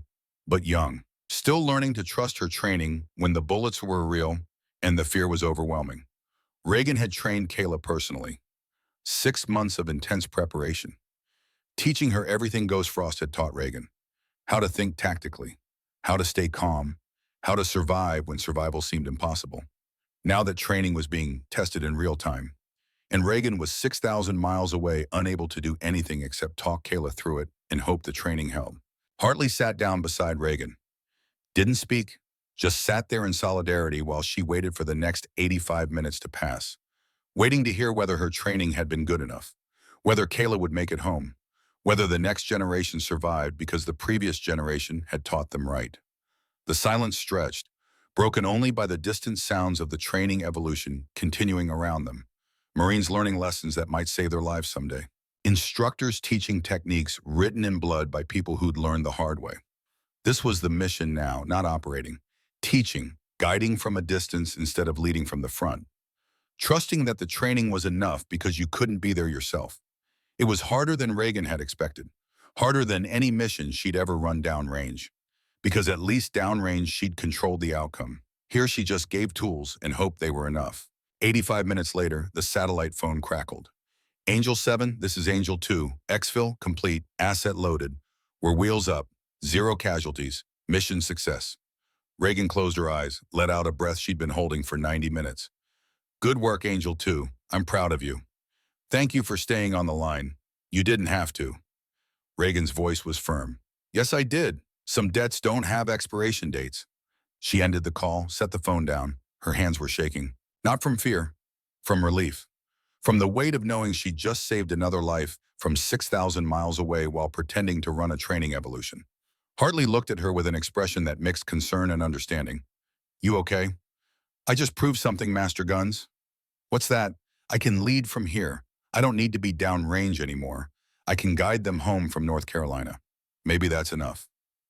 but young. Still learning to trust her training when the bullets were real and the fear was overwhelming. Reagan had trained Kayla personally. 6 months of intense preparation. Teaching her everything Ghost Frost had taught Reagan. How to think tactically. How to stay calm. How to survive when survival seemed impossible. Now that training was being tested in real time, and Reagan was 6,000 miles away, unable to do anything except talk Kayla through it and hope the training held. Hartley sat down beside Reagan. Didn't speak, just sat there in solidarity while she waited for the next 85 minutes to pass, waiting to hear whether her training had been good enough, whether Kayla would make it home, whether the next generation survived because the previous generation had taught them right. The silence stretched, broken only by the distant sounds of the training evolution continuing around them. Marines learning lessons that might save their lives someday. Instructors teaching techniques written in blood by people who'd learned the hard way. This was the mission now, not operating. Teaching, guiding from a distance instead of leading from the front. Trusting that the training was enough because you couldn't be there yourself. It was harder than Reagan had expected. Harder than any mission she'd ever run downrange. Because at least downrange she'd controlled the outcome. Here she just gave tools and hoped they were enough. 85 minutes later, the satellite phone crackled. Angel 7, this is Angel 2. Exfil, complete, asset loaded. We're wheels up, 0 casualties, mission success. Reagan closed her eyes, let out a breath she'd been holding for 90 minutes. Good work, Angel 2. I'm proud of you. Thank you for staying on the line. You didn't have to. Reagan's voice was firm. Yes, I did. Some debts don't have expiration dates. She ended the call, set the phone down. Her hands were shaking. Not from fear, from relief. From the weight of knowing she'd just saved another life from 6,000 miles away while pretending to run a training evolution. Hartley looked at her with an expression that mixed concern and understanding. You okay? I just proved something, Master Guns. What's that? I can lead from here. I don't need to be downrange anymore. I can guide them home from North Carolina. Maybe that's enough.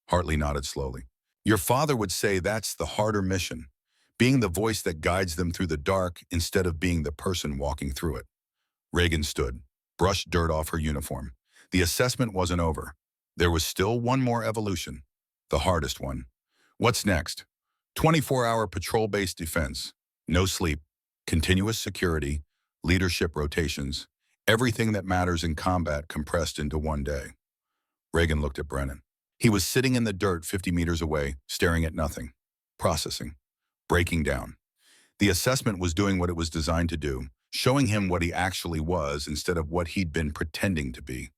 Hartley nodded slowly. Your father would say that's the harder mission, being the voice that guides them through the dark instead of being the person walking through it. Reagan stood, brushed dirt off her uniform. The assessment wasn't over. There was still one more evolution, the hardest one. What's next? 24-hour patrol-based defense, no sleep, continuous security, leadership rotations, everything that matters in combat compressed into one day. Reagan looked at Brennan. He was sitting in the dirt 50 meters away, staring at nothing, processing, breaking down. The assessment was doing what it was designed to do, showing him what he actually was instead of what he'd been pretending to be.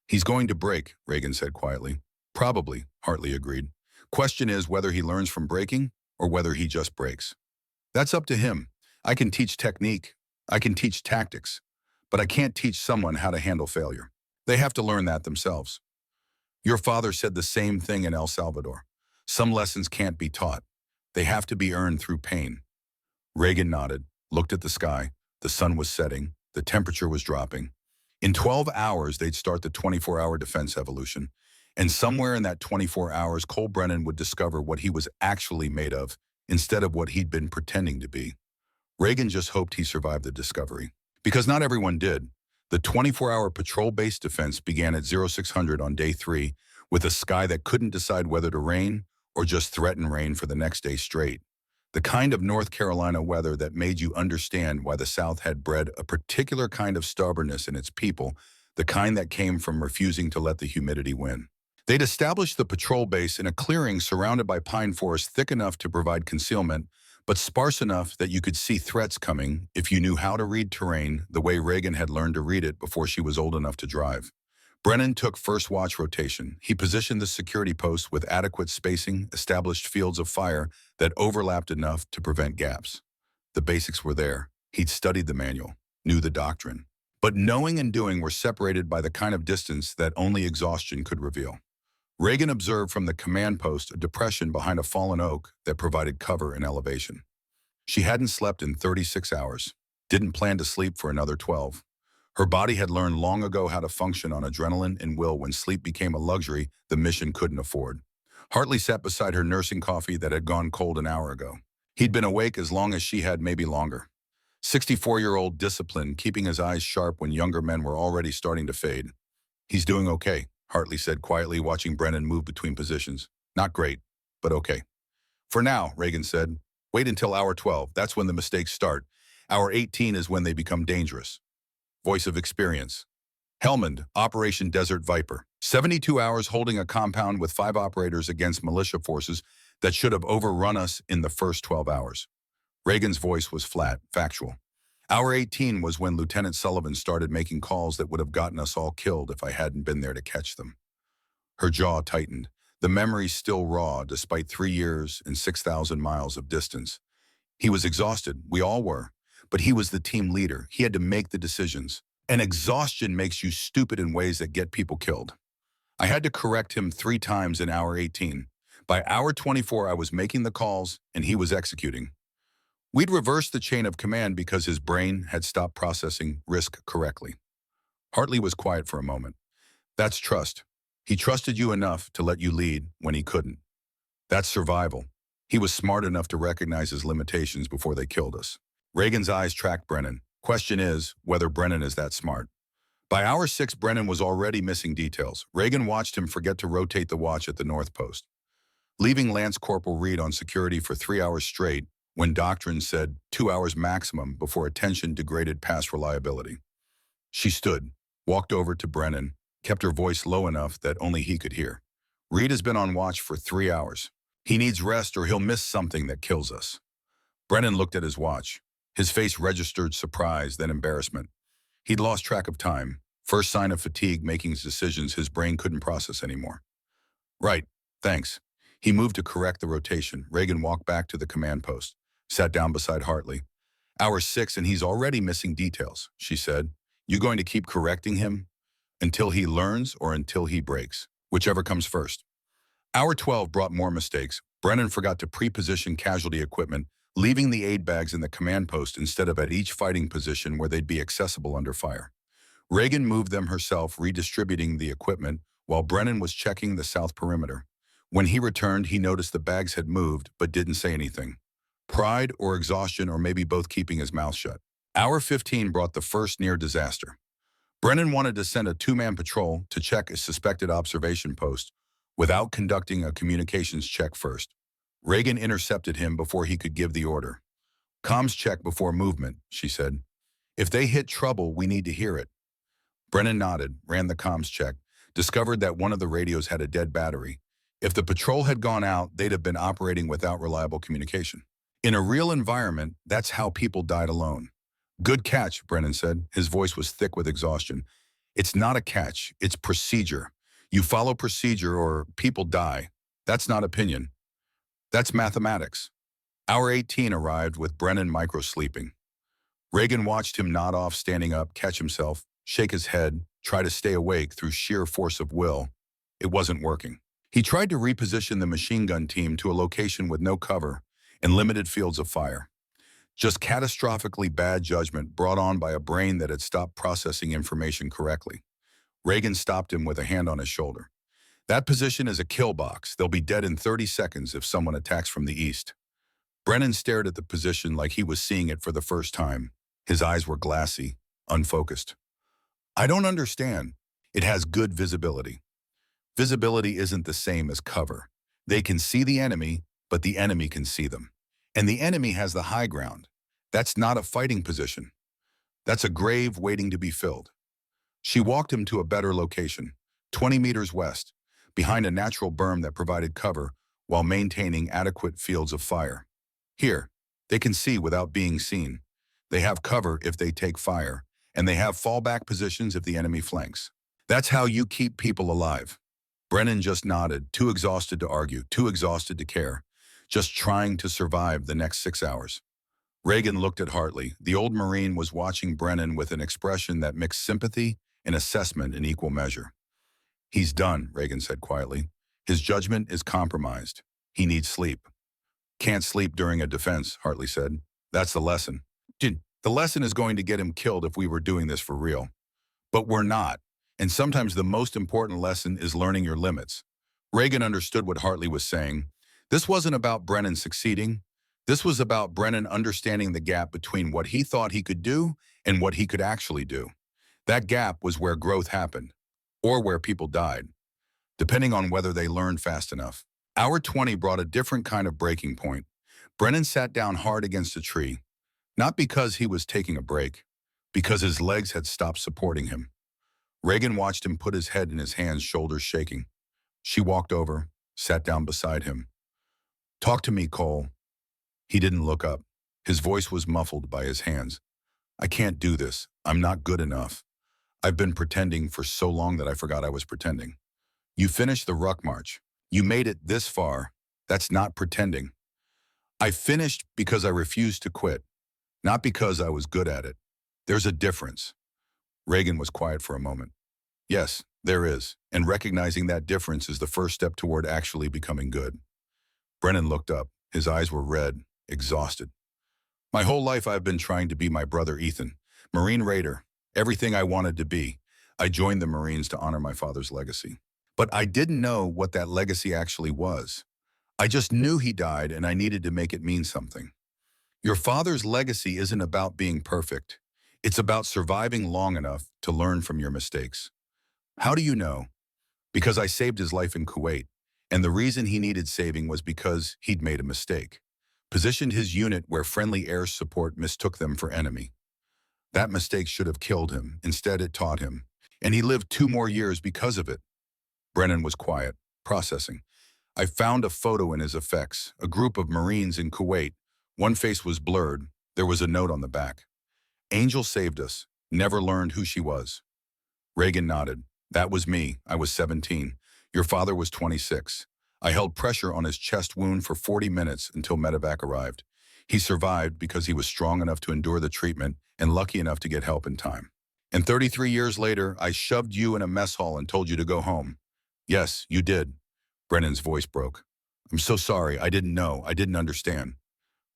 He's going to break, Reagan said quietly. Probably, Hartley agreed. Question is whether he learns from breaking or whether he just breaks. That's up to him. I can teach technique. I can teach tactics. But I can't teach someone how to handle failure. They have to learn that themselves. Your father said the same thing in El Salvador. Some lessons can't be taught. They have to be earned through pain. Reagan nodded, looked at the sky. The sun was setting. The temperature was dropping. In 12 hours, they'd start the 24-hour defense evolution. And somewhere in that 24 hours, Cole Brennan would discover what he was actually made of instead of what he'd been pretending to be. Reagan just hoped he survived the discovery. Because not everyone did. The 24-hour patrol-based defense began at 0600 on day 3 with a sky that couldn't decide whether to rain or just threaten rain for the next day straight. The kind of North Carolina weather that made you understand why the South had bred a particular kind of stubbornness in its people, the kind that came from refusing to let the humidity win. They'd established the patrol base in a clearing surrounded by pine forest thick enough to provide concealment, but sparse enough that you could see threats coming if you knew how to read terrain the way Reagan had learned to read it before she was old enough to drive. Brennan took first watch rotation. He positioned the security posts with adequate spacing, established fields of fire that overlapped enough to prevent gaps. The basics were there. He'd studied the manual, knew the doctrine. But knowing and doing were separated by the kind of distance that only exhaustion could reveal. Reagan observed from the command post a depression behind a fallen oak that provided cover and elevation. She hadn't slept in 36 hours, didn't plan to sleep for another 12. Her body had learned long ago how to function on adrenaline and will when sleep became a luxury the mission couldn't afford. Hartley sat beside her nursing coffee that had gone cold an hour ago. He'd been awake as long as she had, maybe longer. 64-year-old discipline, keeping his eyes sharp when younger men were already starting to fade. He's doing okay, Hartley said quietly, watching Brennan move between positions. Not great, but okay. For now, Reagan said. Wait until hour 12. That's when the mistakes start. Hour 18 is when they become dangerous. Voice of experience. Helmand, Operation Desert Viper. 72 hours holding a compound with 5 operators against militia forces that should have overrun us in the first 12 hours. Reagan's voice was flat, factual. Hour 18 was when Lieutenant Sullivan started making calls that would have gotten us all killed if I hadn't been there to catch them. Her jaw tightened, the memory still raw despite 3 years and 6,000 miles of distance. He was exhausted, we all were, but he was the team leader. He had to make the decisions. And exhaustion makes you stupid in ways that get people killed. I had to correct him 3 times in hour 18. By hour 24, I was making the calls and he was executing. We'd reversed the chain of command because his brain had stopped processing risk correctly. Hartley was quiet for a moment. That's trust. He trusted you enough to let you lead when he couldn't. That's survival. He was smart enough to recognize his limitations before they killed us. Reagan's eyes tracked Brennan. Question is whether Brennan is that smart. By hour 6, Brennan was already missing details. Reagan watched him forget to rotate the watch at the North Post. Leaving Lance Corporal Reed on security for 3 hours straight, when doctrine said 2 hours maximum before attention degraded past reliability. She stood, walked over to Brennan, kept her voice low enough that only he could hear. Reed has been on watch for 3 hours. He needs rest or he'll miss something that kills us. Brennan looked at his watch. His face registered surprise, then embarrassment. He'd lost track of time. First sign of fatigue making decisions his brain couldn't process anymore. Right, thanks. He moved to correct the rotation. Reagan walked back to the command post, sat down beside Hartley. Hour 6 and he's already missing details, she said. You going to keep correcting him? Until he learns or until he breaks, whichever comes first. Hour 12 brought more mistakes. Brennan forgot to pre-position casualty equipment, leaving the aid bags in the command post instead of at each fighting position where they'd be accessible under fire. Reagan moved them herself, redistributing the equipment, while Brennan was checking the south perimeter. When he returned, he noticed the bags had moved, but didn't say anything. Pride or exhaustion, or maybe both, keeping his mouth shut. Hour 15 brought the first near disaster. Brennan wanted to send a 2-man patrol to check a suspected observation post without conducting a communications check first. Reagan intercepted him before he could give the order. Comms check before movement, she said. If they hit trouble, we need to hear it. Brennan nodded, ran the comms check, discovered that one of the radios had a dead battery. If the patrol had gone out, they'd have been operating without reliable communication. In a real environment, that's how people died alone. Good catch, Brennan said. His voice was thick with exhaustion. It's not a catch, it's procedure. You follow procedure or people die. That's not opinion. That's mathematics. Hour 18 arrived with Brennan micro-sleeping. Reagan watched him nod off, standing up, catch himself, shake his head, try to stay awake through sheer force of will. It wasn't working. He tried to reposition the machine gun team to a location with no cover and limited fields of fire. Just catastrophically bad judgment brought on by a brain that had stopped processing information correctly. Reagan stopped him with a hand on his shoulder. That position is a kill box. They'll be dead in 30 seconds if someone attacks from the east. Brennan stared at the position like he was seeing it for the first time. His eyes were glassy, unfocused. I don't understand. It has good visibility. Visibility isn't the same as cover. They can see the enemy, but the enemy can see them. And the enemy has the high ground. That's not a fighting position. That's a grave waiting to be filled. She walked him to a better location, 20 meters west, behind a natural berm that provided cover while maintaining adequate fields of fire. Here, they can see without being seen. They have cover if they take fire, and they have fallback positions if the enemy flanks. That's how you keep people alive. Brennan just nodded, too exhausted to argue, too exhausted to care, just trying to survive the next 6 hours. Reagan looked at Hartley. The old Marine was watching Brennan with an expression that mixed sympathy and assessment in equal measure. He's done, Reagan said quietly. His judgment is compromised. He needs sleep. Can't sleep during a defense, Hartley said. That's the lesson. The lesson is going to get him killed if we were doing this for real. But we're not. And sometimes the most important lesson is learning your limits. Reagan understood what Hartley was saying. This wasn't about Brennan succeeding. This was about Brennan understanding the gap between what he thought he could do and what he could actually do. That gap was where growth happened, or where people died, depending on whether they learned fast enough. Hour 20 brought a different kind of breaking point. Brennan sat down hard against a tree, not because he was taking a break, because his legs had stopped supporting him. Reagan watched him put his head in his hands, shoulders shaking. She walked over, sat down beside him. Talk to me, Cole. He didn't look up. His voice was muffled by his hands. I can't do this. I'm not good enough. I've been pretending for so long that I forgot I was pretending. You finished the ruck march. You made it this far. That's not pretending. I finished because I refused to quit, not because I was good at it. There's a difference. Reagan was quiet for a moment. Yes, there is, and recognizing that difference is the first step toward actually becoming good. Brennan looked up. His eyes were red, exhausted. My whole life I've been trying to be my brother Ethan, Marine Raider, everything I wanted to be. I joined the Marines to honor my father's legacy. But I didn't know what that legacy actually was. I just knew he died and I needed to make it mean something. Your father's legacy isn't about being perfect. It's about surviving long enough to learn from your mistakes. How do you know? Because I saved his life in Kuwait, and the reason he needed saving was because he'd made a mistake. positioned his unit where friendly air support mistook them for enemy. That mistake should have killed him. Instead, it taught him. And he lived 2 more years because of it. Brennan was quiet, processing. I found a photo in his effects, a group of Marines in Kuwait. One face was blurred. There was a note on the back. Angel saved us. Never learned who she was. Reagan nodded. That was me. I was 17. Your father was 26. I held pressure on his chest wound for 40 minutes until medevac arrived. He survived because he was strong enough to endure the treatment and lucky enough to get help in time. And 33 years later, I shoved you in a mess hall and told you to go home. Yes, you did. Brennan's voice broke. I'm so sorry. I didn't know. I didn't understand.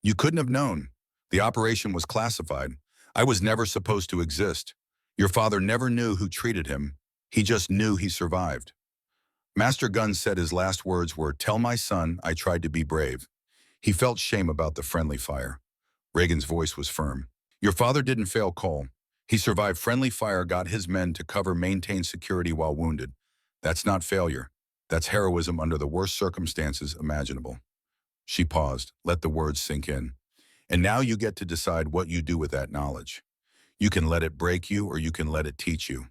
You couldn't have known. The operation was classified. I was never supposed to exist. Your father never knew who treated him. He just knew he survived. Master Gunn said his last words were, "Tell my son I tried to be brave." He felt shame about the friendly fire. Reagan's voice was firm. Your father didn't fail Cole. He survived friendly fire, got his men to cover, maintain security while wounded. That's not failure. That's heroism under the worst circumstances imaginable. She paused, let the words sink in. And now you get to decide what you do with that knowledge. You can let it break you or you can let it teach you.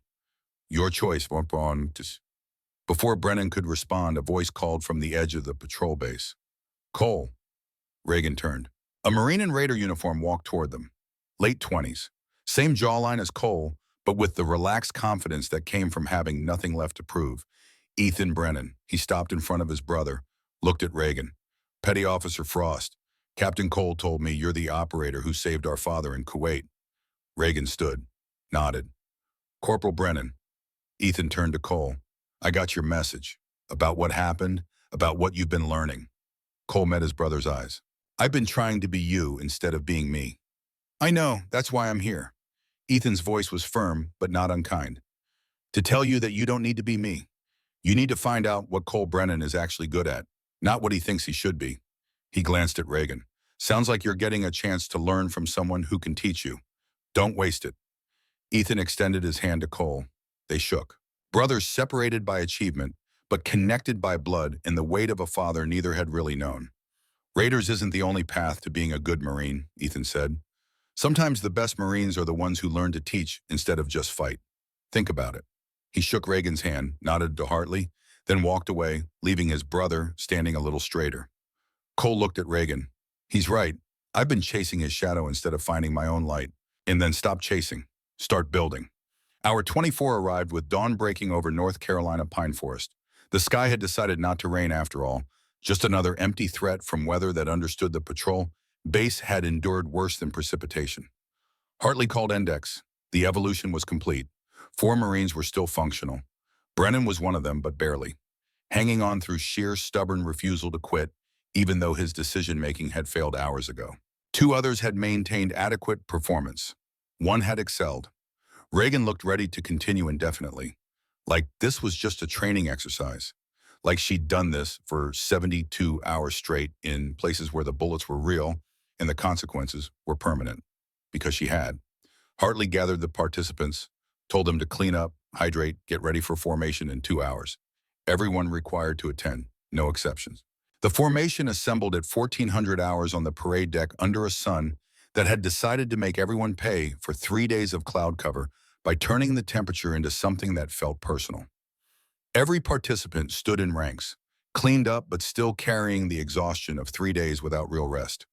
Your choice. Before Brennan could respond, a voice called from the edge of the patrol base. Cole. Reagan turned. A Marine in Raider uniform walked toward them. Late 20s. Same jawline as Cole, but with the relaxed confidence that came from having nothing left to prove. Ethan Brennan. He stopped in front of his brother, looked at Reagan. Petty Officer Frost. Captain Cole told me you're the operator who saved our father in Kuwait. Reagan stood, nodded. Corporal Brennan. Ethan turned to Cole. I got your message. About what happened, about what you've been learning. Cole met his brother's eyes. I've been trying to be you instead of being me. I know, that's why I'm here. Ethan's voice was firm, but not unkind. To tell you that you don't need to be me. You need to find out what Cole Brennan is actually good at, not what he thinks he should be. He glanced at Reagan. Sounds like you're getting a chance to learn from someone who can teach you. Don't waste it. Ethan extended his hand to Cole. They shook. Brothers separated by achievement, but connected by blood and the weight of a father neither had really known. Raiders isn't the only path to being a good Marine, Ethan said. Sometimes the best Marines are the ones who learn to teach instead of just fight. Think about it. He shook Reagan's hand, nodded to Hartley, then walked away, leaving his brother standing a little straighter. Cole looked at Reagan. He's right. I've been chasing his shadow instead of finding my own light. And then stop chasing. Start building. Hour 24 arrived with dawn breaking over North Carolina pine forest. The sky had decided not to rain after all. Just another empty threat from weather that understood the patrol base had endured worse than precipitation. Hartley called index. The evolution was complete. 4 Marines were still functional. Brennan was one of them, but barely. Hanging on through sheer stubborn refusal to quit, even though his decision-making had failed hours ago. 2 others had maintained adequate performance. 1 had excelled. Reagan looked ready to continue indefinitely. Like this was just a training exercise. Like she'd done this for 72 hours straight in places where the bullets were real and the consequences were permanent. Because she had. Hartley gathered the participants, told them to clean up, hydrate, get ready for formation in 2 hours. Everyone required to attend, no exceptions. The formation assembled at 1400 hours on the parade deck under a sun that had decided to make everyone pay for 3 days of cloud cover by turning the temperature into something that felt personal. Every participant stood in ranks, cleaned up but still carrying the exhaustion of 3 days without real rest.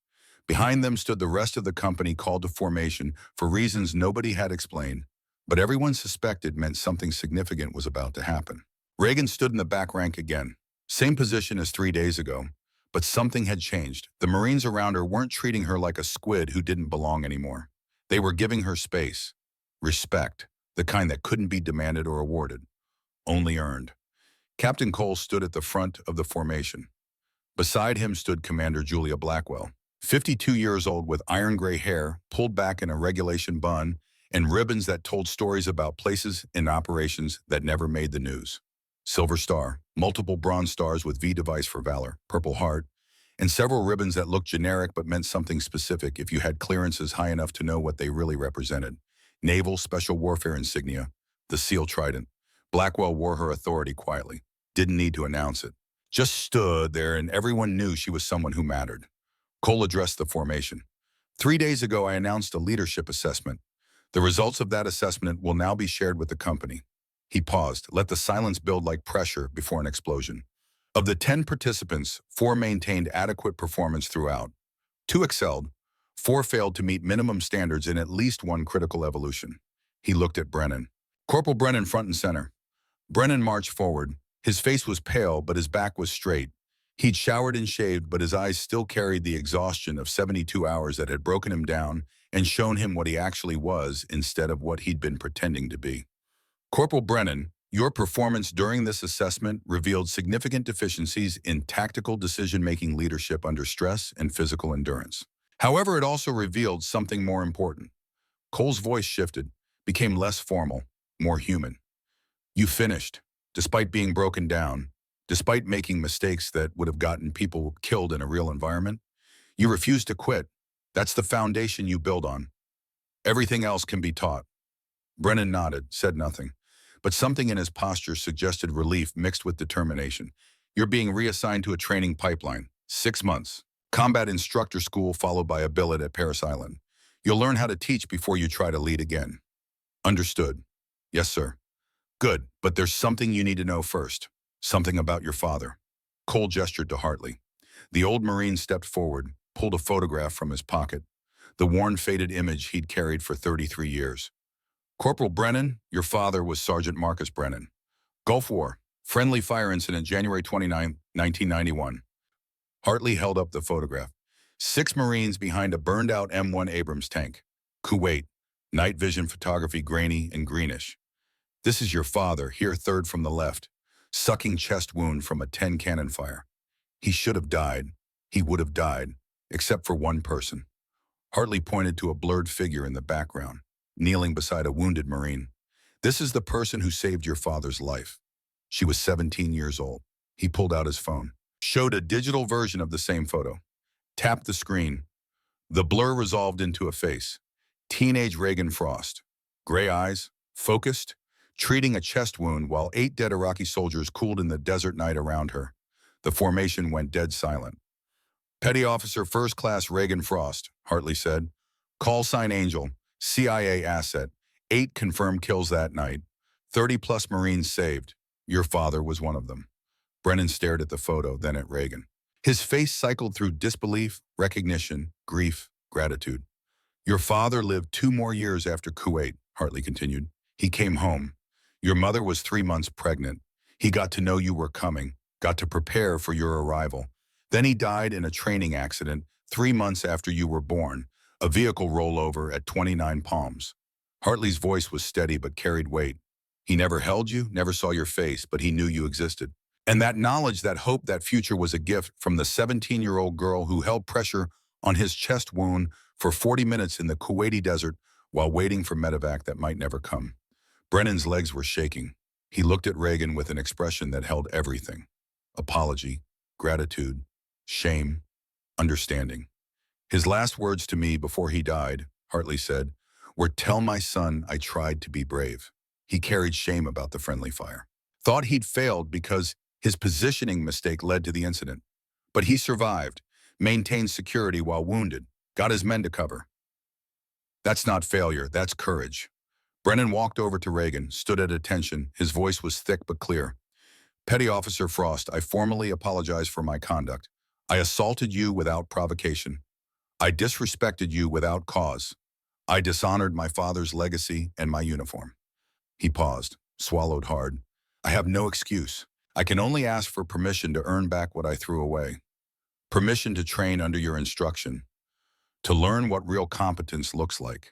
Behind them stood the rest of the company called to formation for reasons nobody had explained, but everyone suspected meant something significant was about to happen. Reagan stood in the back rank again, same position as 3 days ago, but something had changed. The Marines around her weren't treating her like a squid who didn't belong anymore. They were giving her space, respect, the kind that couldn't be demanded or awarded, only earned. Captain Cole stood at the front of the formation. Beside him stood Commander Julia Blackwell, 52 years old with iron gray hair, pulled back in a regulation bun, and ribbons that told stories about places and operations that never made the news. Silver Star, multiple bronze stars with V device for valor, Purple Heart, and several ribbons that looked generic but meant something specific if you had clearances high enough to know what they really represented. Naval Special Warfare insignia, the SEAL Trident. Blackwell wore her authority quietly, didn't need to announce it. Just stood there and everyone knew she was someone who mattered. Cole addressed the formation. 3 days ago, I announced a leadership assessment. The results of that assessment will now be shared with the company. He paused, let the silence build like pressure before an explosion. Of the 10 participants, 4 maintained adequate performance throughout. 2 excelled. 4 failed to meet minimum standards in at least one critical evolution. He looked at Brennan. Corporal Brennan front and center. Brennan marched forward. His face was pale, but his back was straight. He'd showered and shaved, but his eyes still carried the exhaustion of 72 hours that had broken him down and shown him what he actually was instead of what he'd been pretending to be. Corporal Brennan, your performance during this assessment revealed significant deficiencies in tactical decision-making leadership under stress and physical endurance. However, it also revealed something more important. Cole's voice shifted, became less formal, more human. You finished, despite being broken down, despite making mistakes that would have gotten people killed in a real environment. You refused to quit. That's the foundation you build on. Everything else can be taught. Brennan nodded, said nothing, but something in his posture suggested relief mixed with determination. You're being reassigned to a training pipeline. 6 months. Combat instructor school followed by a billet at Paris Island. You'll learn how to teach before you try to lead again. Understood. Yes, sir. Good, but there's something you need to know first. Something about your father. Cole gestured to Hartley. The old Marine stepped forward, pulled a photograph from his pocket, the worn, faded image he'd carried for 33 years. Corporal Brennan, your father was Sergeant Marcus Brennan. Gulf War, friendly fire incident, January 29, 1991. Hartley held up the photograph. 6 Marines behind a burned-out M1 Abrams tank. Kuwait, night vision photography, grainy and greenish. This is your father, here third from the left, sucking chest wound from a 10 cannon fire. He should have died. He would have died, except for one person. Hartley pointed to a blurred figure in the background, kneeling beside a wounded Marine. This is the person who saved your father's life. She was 17 years old. He pulled out his phone, showed a digital version of the same photo, tapped the screen. The blur resolved into a face. Teenage Reagan Frost. Gray eyes, focused, treating a chest wound while 8 dead Iraqi soldiers cooled in the desert night around her. The formation went dead silent. Petty Officer First Class Reagan Frost, Hartley said. Call sign Angel, CIA asset. 8 confirmed kills that night. 30-plus Marines saved. Your father was one of them. Brennan stared at the photo, then at Reagan. His face cycled through disbelief, recognition, grief, gratitude. Your father lived 2 more years after Kuwait, Hartley continued. He came home. Your mother was 3 months pregnant. He got to know you were coming, got to prepare for your arrival. Then he died in a training accident 3 months after you were born, a vehicle rollover at 29 Palms. Hartley's voice was steady but carried weight. He never held you, never saw your face, but he knew you existed. And that knowledge, that hope, that future was a gift from the 17-year-old girl who held pressure on his chest wound for 40 minutes in the Kuwaiti desert while waiting for medevac that might never come. Brennan's legs were shaking. He looked at Reagan with an expression that held everything. Apology, gratitude, shame, understanding. His last words to me before he died, Hartley said, were, "Tell my son I tried to be brave." He carried shame about the friendly fire. Thought he'd failed because his positioning mistake led to the incident. But he survived, maintained security while wounded, got his men to cover. That's not failure, that's courage. Brennan walked over to Reagan, stood at attention. His voice was thick but clear. Petty Officer Frost, I formally apologize for my conduct. I assaulted you without provocation. I disrespected you without cause. I dishonored my father's legacy and my uniform. He paused, swallowed hard. I have no excuse. I can only ask for permission to earn back what I threw away. Permission to train under your instruction. To learn what real competence looks like.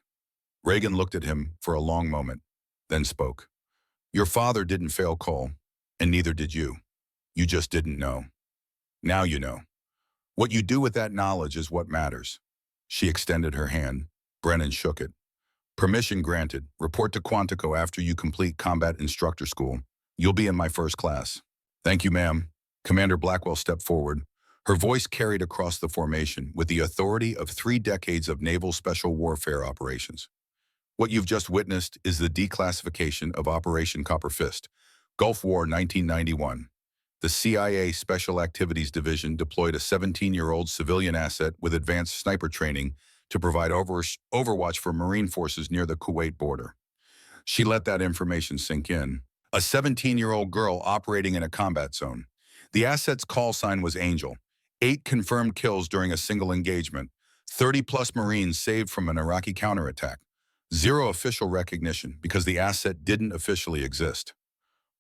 Reagan looked at him for a long moment, then spoke. Your father didn't fail, Cole, and neither did you. You just didn't know. Now you know. What you do with that knowledge is what matters. She extended her hand. Brennan shook it. Permission granted. Report to Quantico after you complete combat instructor school. You'll be in my first class. Thank you, ma'am. Commander Blackwell stepped forward. Her voice carried across the formation with the authority of 3 decades of naval special warfare operations. What you've just witnessed is the declassification of Operation Copper Fist, Gulf War 1991. the CIA Special Activities Division deployed a 17-year-old civilian asset with advanced sniper training to provide overwatch for Marine forces near the Kuwait border. She let that information sink in. A 17-year-old girl operating in a combat zone. The asset's call sign was Angel. 8 confirmed kills during a single engagement. 30-plus Marines saved from an Iraqi counterattack. 0 official recognition because the asset didn't officially exist.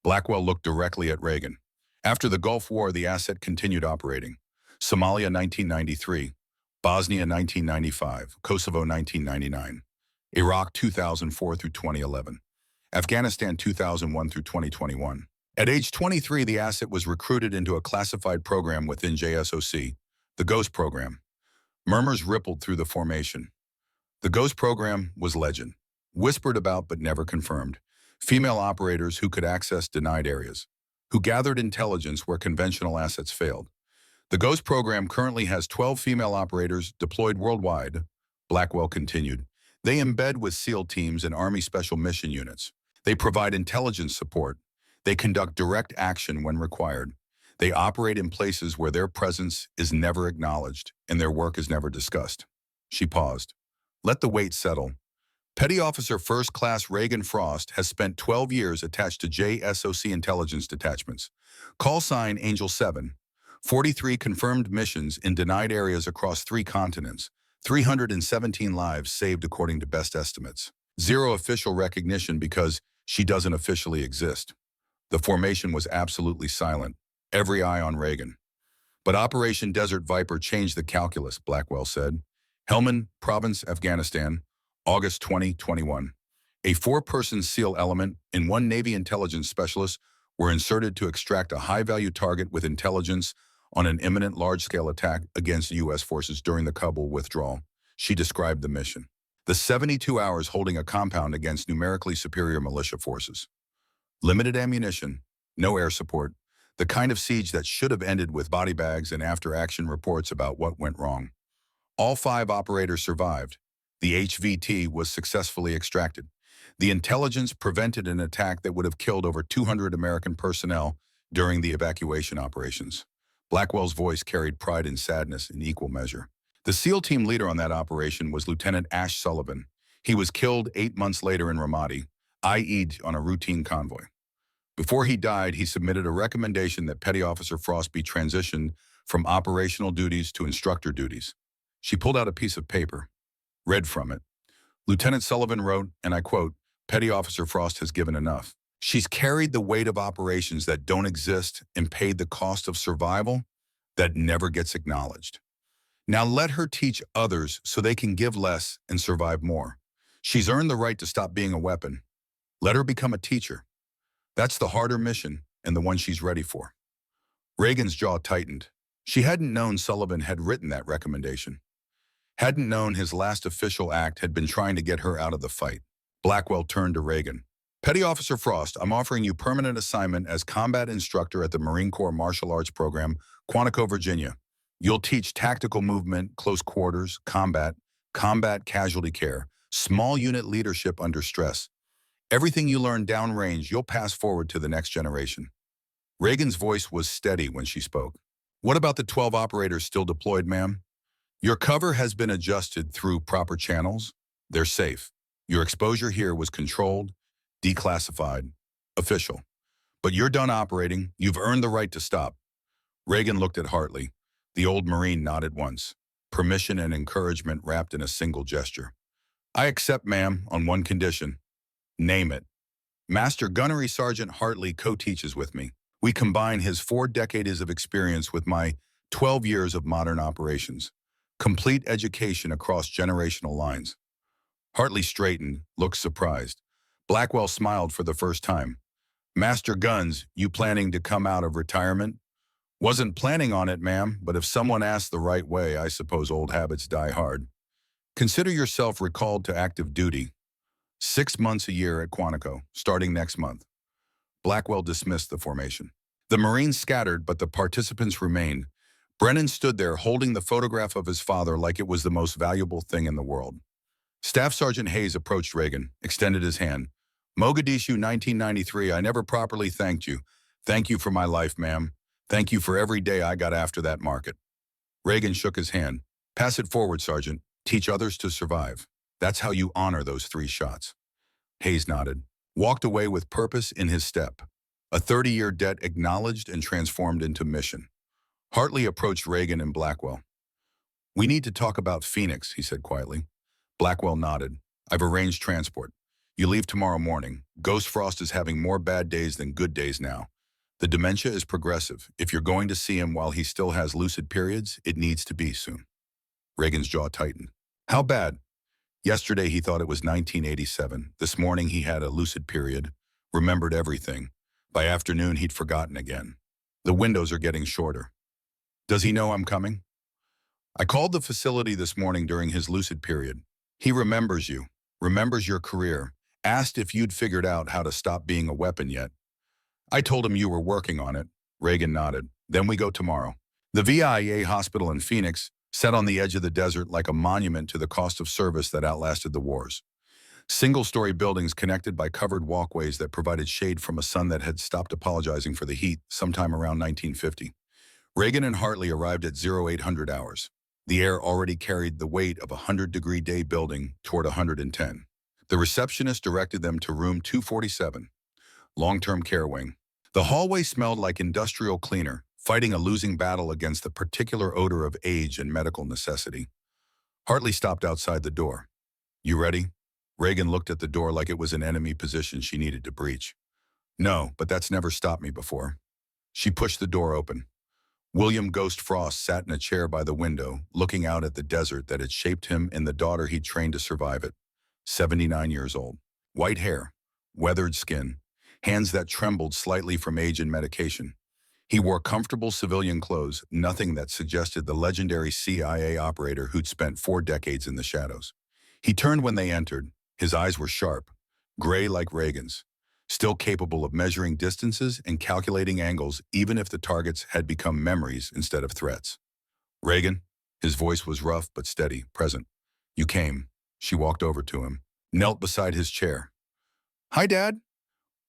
Blackwell looked directly at Reagan. After the Gulf War, the asset continued operating. Somalia 1993, Bosnia 1995, Kosovo 1999, Iraq 2004 through 2011, Afghanistan 2001 through 2021. At age 23, the asset was recruited into a classified program within JSOC, the Ghost Program. Murmurs rippled through the formation. The Ghost Program was legend, whispered about but never confirmed. Female operators who could access denied areas, who gathered intelligence where conventional assets failed. The Ghost Program currently has 12 female operators deployed worldwide. Blackwell continued. They embed with SEAL teams and Army Special Mission Units. They provide intelligence support. They conduct direct action when required. They operate in places where their presence is never acknowledged and their work is never discussed. She paused. Let the weight settle. Petty Officer First Class Reagan Frost has spent 12 years attached to JSOC intelligence detachments. Call sign Angel 7. 43 confirmed missions in denied areas across 3 continents. 317 lives saved according to best estimates. 0 official recognition because she doesn't officially exist. The formation was absolutely silent. Every eye on Reagan. But Operation Desert Viper changed the calculus, Blackwell said. Helmand Province, Afghanistan, August 2021. A 4-person SEAL element and 1 Navy intelligence specialist were inserted to extract a high-value target with intelligence on an imminent large-scale attack against U.S. forces during the Kabul withdrawal. She described the mission. The 72 hours holding a compound against numerically superior militia forces. Limited ammunition, no air support, the kind of siege that should have ended with body bags and after-action reports about what went wrong. All 5 operators survived. The HVT was successfully extracted. The intelligence prevented an attack that would have killed over 200 American personnel during the evacuation operations. Blackwell's voice carried pride and sadness in equal measure. The SEAL team leader on that operation was Lieutenant Ash Sullivan. He was killed 8 months later in Ramadi, IE'd on a routine convoy. Before he died, he submitted a recommendation that Petty Officer Frost be transitioned from operational duties to instructor duties. She pulled out a piece of paper, read from it. Lieutenant Sullivan wrote, and I quote, "Petty Officer Frost has given enough. She's carried the weight of operations that don't exist and paid the cost of survival that never gets acknowledged. Now let her teach others so they can give less and survive more. She's earned the right to stop being a weapon. Let her become a teacher. That's the harder mission and the one she's ready for." Reagan's jaw tightened. She hadn't known Sullivan had written that recommendation. Hadn't known his last official act had been trying to get her out of the fight. Blackwell turned to Reagan. "Petty Officer Frost, I'm offering you permanent assignment as combat instructor at the Marine Corps Martial Arts Program, Quantico, Virginia. You'll teach tactical movement, close quarters, combat casualty care, small unit leadership under stress. Everything you learn downrange, you'll pass forward to the next generation." Reagan's voice was steady when she spoke. "What about the 12 operators still deployed, ma'am? Your cover has been adjusted through proper channels. They're safe. Your exposure here was controlled, declassified, official. But you're done operating. You've earned the right to stop." Reagan looked at Hartley. The old Marine nodded once. Permission and encouragement wrapped in a single gesture. "I accept, ma'am, on one condition." "Name it." "Master Gunnery Sergeant Hartley co-teaches with me. We combine his 4 decades of experience with my 12 years of modern operations. Complete education across generational lines." Hartley straightened, looked surprised. Blackwell smiled for the first time. "Master Guns, you planning to come out of retirement?" "Wasn't planning on it, ma'am, but if someone asks the right way, I suppose old habits die hard." "Consider yourself recalled to active duty. 6 months a year at Quantico, starting next month." Blackwell dismissed the formation. The Marines scattered, but the participants remained. Brennan stood there holding the photograph of his father like it was the most valuable thing in the world. Staff Sergeant Hayes approached Reagan, extended his hand. "Mogadishu 1993, I never properly thanked you. Thank you for my life, ma'am. Thank you for every day I got after that market. Reagan shook his hand. Pass it forward, Sergeant. Teach others to survive. That's how you honor those 3 shots. Hayes nodded, walked away with purpose in his step. A 30-year debt acknowledged and transformed into mission. Hartley approached Reagan and Blackwell. We need to talk about Phoenix, he said quietly. Blackwell nodded. I've arranged transport. You leave tomorrow morning. Ghost Frost is having more bad days than good days now. The dementia is progressive. If you're going to see him while he still has lucid periods, it needs to be soon. Reagan's jaw tightened. How bad? Yesterday he thought it was 1987. This morning he had a lucid period, remembered everything. By afternoon he'd forgotten again. The windows are getting shorter. Does he know I'm coming? I called the facility this morning during his lucid period. He remembers you, remembers your career, asked if you'd figured out how to stop being a weapon yet. I told him you were working on it. Reagan nodded. Then we go tomorrow. The VIA hospital in Phoenix, set on the edge of the desert like a monument to the cost of service that outlasted the wars. Single-story buildings connected by covered walkways that provided shade from a sun that had stopped apologizing for the heat sometime around 1950. Reagan and Hartley arrived at 0800 hours. The air already carried the weight of a 100-degree day building toward 110. The receptionist directed them to room 247, long-term care wing. The hallway smelled like industrial cleaner, fighting a losing battle against the particular odor of age and medical necessity. Hartley stopped outside the door. You ready? Reagan looked at the door like it was an enemy position she needed to breach. No, but that's never stopped me before. She pushed the door open. William Ghost Frost sat in a chair by the window, looking out at the desert that had shaped him and the daughter he'd trained to survive it. 79 years old. White hair, weathered skin, hands that trembled slightly from age and medication. He wore comfortable civilian clothes, nothing that suggested the legendary CIA operator who'd spent 4 decades in the shadows. He turned when they entered. His eyes were sharp, gray like Reagan's, still capable of measuring distances and calculating angles even if the targets had become memories instead of threats. Reagan, his voice was rough but steady, present. You came. She walked over to him, knelt beside his chair. Hi, Dad.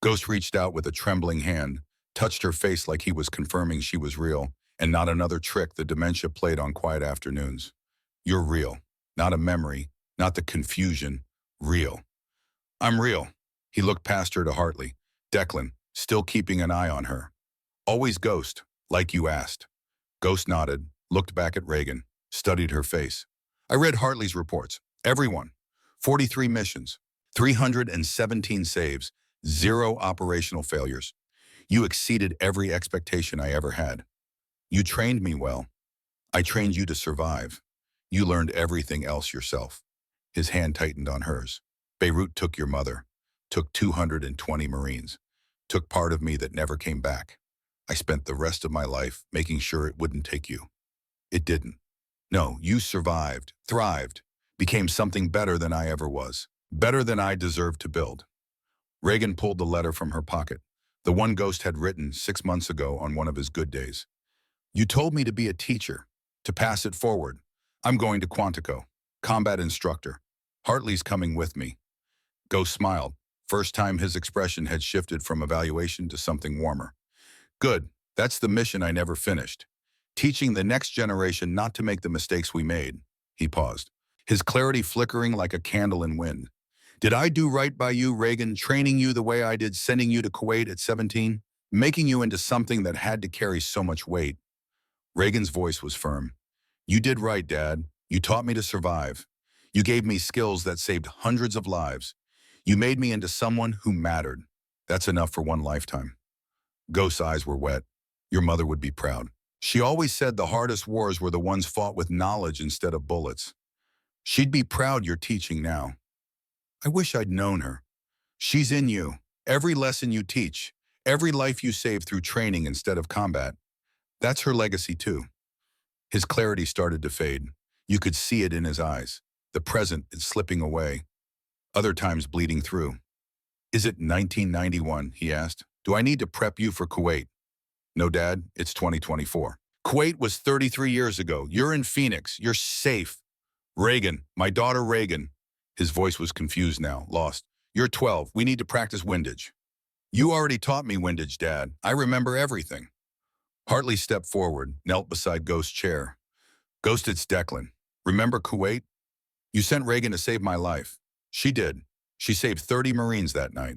Ghost reached out with a trembling hand, touched her face like he was confirming she was real, and not another trick the dementia played on quiet afternoons. You're real, not a memory, not the confusion, real. I'm real. He looked past her to Hartley. Declan, still keeping an eye on her. Always Ghost, like you asked. Ghost nodded, looked back at Reagan, studied her face. I read Hartley's reports. Everyone. 43 missions, 317 saves, 0 operational failures. You exceeded every expectation I ever had. You trained me well. I trained you to survive. You learned everything else yourself. His hand tightened on hers. Beirut took your mother, took 220 Marines, took part of me that never came back. I spent the rest of my life making sure it wouldn't take you. It didn't. No, you survived, thrived, became something better than I ever was, better than I deserved to build. Reagan pulled the letter from her pocket, the one Ghost had written 6 months ago on one of his good days. You told me to be a teacher, to pass it forward. I'm going to Quantico, combat instructor. Hartley's coming with me. Ghost smiled. First time his expression had shifted from evaluation to something warmer. Good, that's the mission I never finished. Teaching the next generation not to make the mistakes we made. He paused, his clarity flickering like a candle in wind. Did I do right by you, Reagan, training you the way I did, sending you to Kuwait at 17, making you into something that had to carry so much weight? Reagan's voice was firm. You did right, Dad. You taught me to survive. You gave me skills that saved hundreds of lives. You made me into someone who mattered. That's enough for one lifetime. Ghost's eyes were wet. Your mother would be proud. She always said the hardest wars were the ones fought with knowledge instead of bullets. She'd be proud you're teaching now. I wish I'd known her. She's in you. Every lesson you teach, every life you save through training instead of combat. That's her legacy too. His clarity started to fade. You could see it in his eyes. The present is slipping away. Other times bleeding through. Is it 1991, he asked. Do I need to prep you for Kuwait? No, Dad, it's 2024. Kuwait was 33 years ago. You're in Phoenix. You're safe. Reagan, my daughter Reagan. His voice was confused now, lost. You're 12. We need to practice windage. You already taught me windage, Dad. I remember everything. Hartley stepped forward, knelt beside Ghost's chair. Ghost, it's Declan. Remember Kuwait? You sent Reagan to save my life. She did. She saved 30 Marines that night.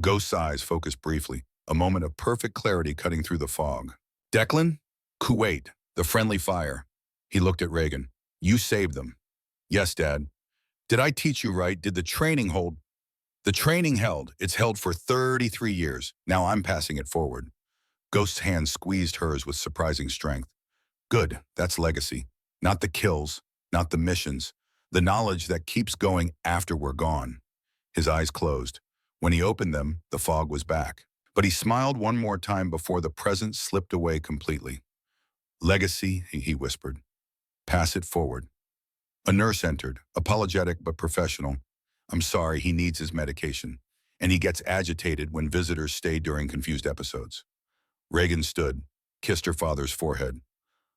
Ghost's eyes focused briefly, a moment of perfect clarity cutting through the fog. Declan? Kuwait, the friendly fire. He looked at Reagan. You saved them. Yes, Dad. Did I teach you right? Did the training hold? The training held. It's held for 33 years. Now I'm passing it forward. Ghost's hand squeezed hers with surprising strength. Good, that's legacy. Not the kills, not the missions. The knowledge that keeps going after we're gone. His eyes closed. When he opened them, the fog was back. But he smiled one more time before the present slipped away completely. Legacy, he whispered. Pass it forward. A nurse entered, apologetic but professional. I'm sorry, he needs his medication. And he gets agitated when visitors stay during confused episodes. Reagan stood, kissed her father's forehead.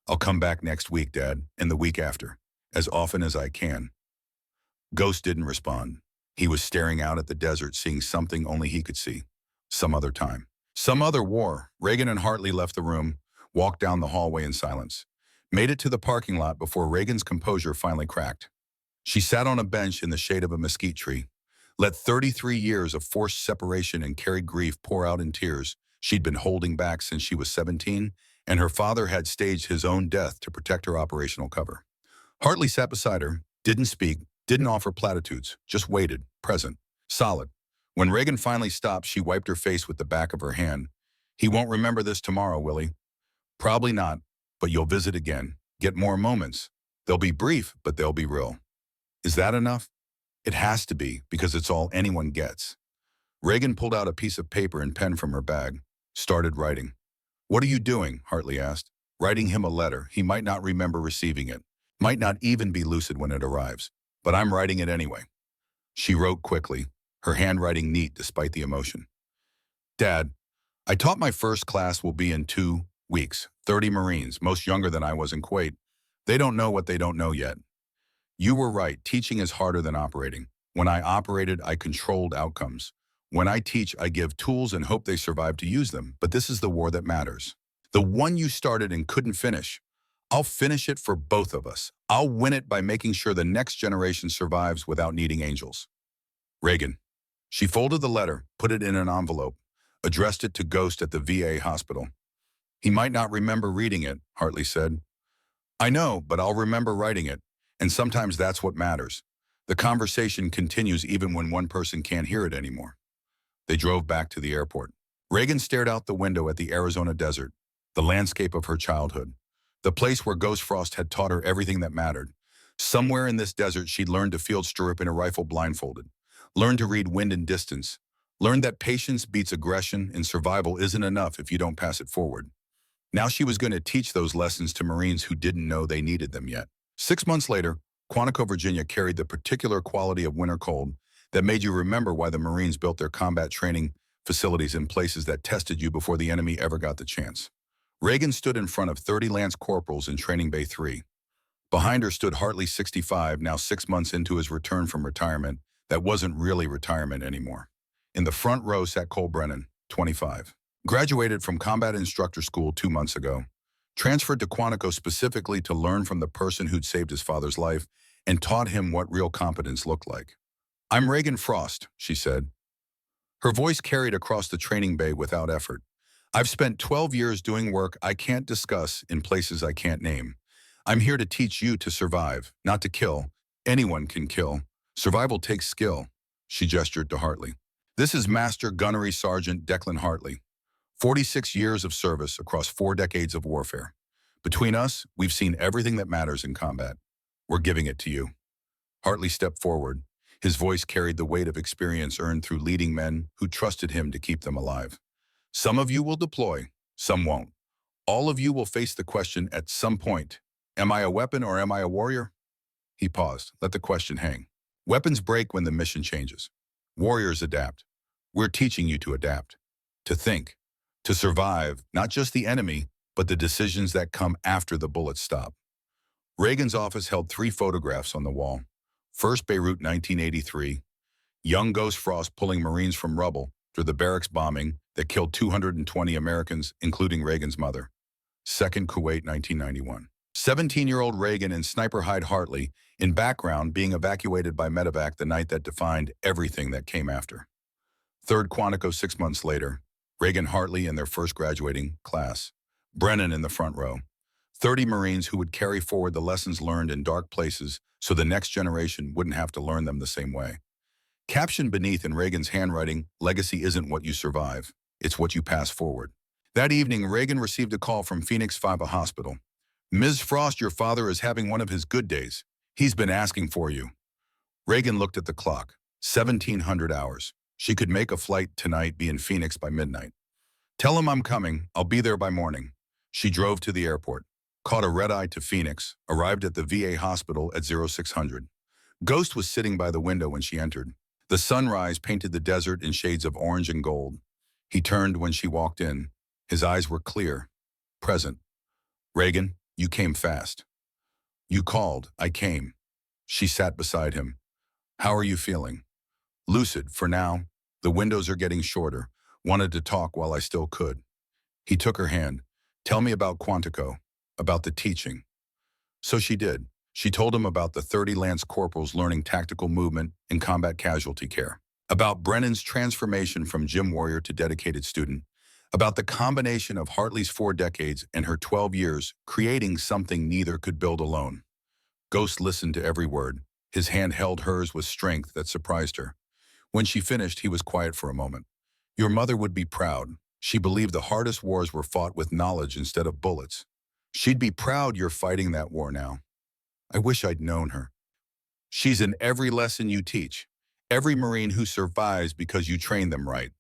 I'll come back next week, Dad, and the week after, as often as I can. Ghost didn't respond. He was staring out at the desert, seeing something only he could see. Some other time. Some other war. Reagan and Hartley left the room, walked down the hallway in silence. Made it to the parking lot before Reagan's composure finally cracked. She sat on a bench in the shade of a mesquite tree. Let 33 years of forced separation and carried grief pour out in tears she'd been holding back since she was 17, and her father had staged his own death to protect her operational cover. Hartley sat beside her, didn't speak, didn't offer platitudes, just waited, present, solid. When Reagan finally stopped, she wiped her face with the back of her hand. He won't remember this tomorrow, will he? Probably not, but you'll visit again, get more moments. They'll be brief, but they'll be real. Is that enough? It has to be, because it's all anyone gets. Reagan pulled out a piece of paper and pen from her bag, started writing. What are you doing? Hartley asked. Writing him a letter. He might not remember receiving it, might not even be lucid when it arrives, but I'm writing it anyway. She wrote quickly, her handwriting neat despite the emotion. Dad, I taught my first class will be in 2 weeks, 30 Marines, most younger than I was in Kuwait. They don't know what they don't know yet. You were right, teaching is harder than operating. When I operated, I controlled outcomes. When I teach, I give tools and hope they survive to use them, but this is the war that matters. The one you started and couldn't finish. I'll finish it for both of us. I'll win it by making sure the next generation survives without needing angels. Reagan. She folded the letter, put it in an envelope, addressed it to Ghost at the VA hospital. He might not remember reading it, Hartley said. I know, but I'll remember writing it, and sometimes that's what matters. The conversation continues even when one person can't hear it anymore. They drove back to the airport. Reagan stared out the window at the Arizona desert, the landscape of her childhood, the place where Ghost Frost had taught her everything that mattered. Somewhere in this desert, she'd learned to field stirrup in a rifle blindfolded, learned to read wind and distance, learned that patience beats aggression and survival isn't enough if you don't pass it forward. Now she was going to teach those lessons to Marines who didn't know they needed them yet. 6 months later, Quantico, Virginia carried the particular quality of winter cold that made you remember why the Marines built their combat training facilities in places that tested you before the enemy ever got the chance. Reagan stood in front of 30 Lance Corporals in Training Bay 3. Behind her stood Hartley, 65, now 6 months into his return from retirement that wasn't really retirement anymore. In the front row sat Cole Brennan, 25. Graduated from combat instructor school 2 months ago. Transferred to Quantico specifically to learn from the person who'd saved his father's life and taught him what real competence looked like. I'm Reagan Frost, she said. Her voice carried across the training bay without effort. I've spent 12 years doing work I can't discuss in places I can't name. I'm here to teach you to survive, not to kill. Anyone can kill. Survival takes skill, she gestured to Hartley. This is Master Gunnery Sergeant Declan Hartley. 46 years of service across 4 decades of warfare. Between us, we've seen everything that matters in combat. We're giving it to you. Hartley stepped forward. His voice carried the weight of experience earned through leading men who trusted him to keep them alive. Some of you will deploy, some won't. All of you will face the question at some point, am I a weapon or am I a warrior? He paused, let the question hang. Weapons break when the mission changes. Warriors adapt. We're teaching you to adapt, to think, to survive, not just the enemy, but the decisions that come after the bullets stop. Reagan's office held 3 photographs on the wall. First, Beirut, 1983. Young Ghost Frost pulling Marines from rubble through the barracks bombing that killed 220 Americans, including Reagan's mother. 2nd Kuwait 1991. 17-year-old Reagan and Sniper Hyde Hartley, in background, being evacuated by medevac the night that defined everything that came after. 3rd Quantico 6 months later, Reagan Hartley in their first graduating class. Brennan in the front row. 30 Marines who would carry forward the lessons learned in dark places so the next generation wouldn't have to learn them the same way. Captioned beneath in Reagan's handwriting, "Legacy isn't what you survive, it's what you pass forward." That evening, Reagan received a call from Phoenix Five Hospital. "Ms. Frost, your father is having one of his good days. He's been asking for you." Reagan looked at the clock. 1700 hours. She could make a flight tonight, be in Phoenix by midnight. "Tell him I'm coming. I'll be there by morning." She drove to the airport, caught a red-eye to Phoenix, arrived at the VA hospital at 0600. Ghost was sitting by the window when she entered. The sunrise painted the desert in shades of orange and gold. He turned when she walked in. His eyes were clear, present. "Reagan, you came fast." "You called. I came." She sat beside him. "How are you feeling?" "Lucid, for now. The windows are getting shorter. Wanted to talk while I still could." He took her hand. "Tell me about Quantico, about the teaching." So she did. She told him about the 30 Lance Corporals learning tactical movement and combat casualty care, about Brennan's transformation from gym warrior to dedicated student, about the combination of Hartley's 4 decades and her 12 years creating something neither could build alone. Ghost listened to every word. His hand held hers with strength that surprised her. When she finished, he was quiet for a moment. "Your mother would be proud. She believed the hardest wars were fought with knowledge instead of bullets. She'd be proud you're fighting that war now." I wish I'd known her. "She's in every lesson you teach. Every Marine who survives because you train them right.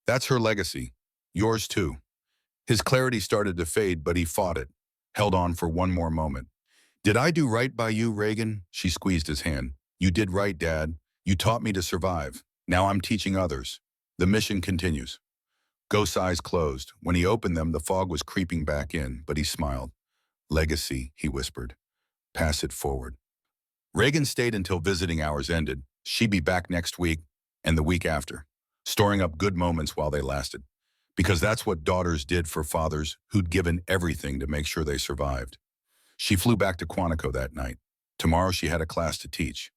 That's her legacy. Yours too." His clarity started to fade, but he fought it, held on for one more moment. "Did I do right by you, Reagan?" She squeezed his hand. "You did right, Dad. You taught me to survive. Now I'm teaching others. The mission continues." Ghost's eyes closed. When he opened them, the fog was creeping back in, but he smiled. "Legacy," he whispered. "Pass it forward." Reagan stayed until visiting hours ended. She'd be back next week and the week after, storing up good moments while they lasted. Because that's what daughters did for fathers who'd given everything to make sure they survived. She flew back to Quantico that night. Tomorrow she had a class to teach.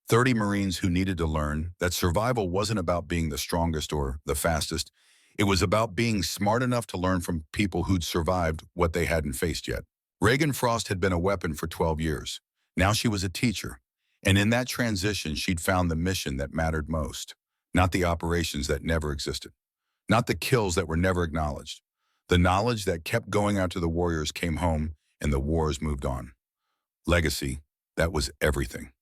30 Marines who needed to learn that survival wasn't about being the strongest or the fastest. It was about being smart enough to learn from people who'd survived what they hadn't faced yet. Reagan Frost had been a weapon for 12 years. Now she was a teacher. And in that transition, she'd found the mission that mattered most. Not the operations that never existed. Not the kills that were never acknowledged. The knowledge that kept going after the warriors came home and the wars moved on. Legacy, that was everything.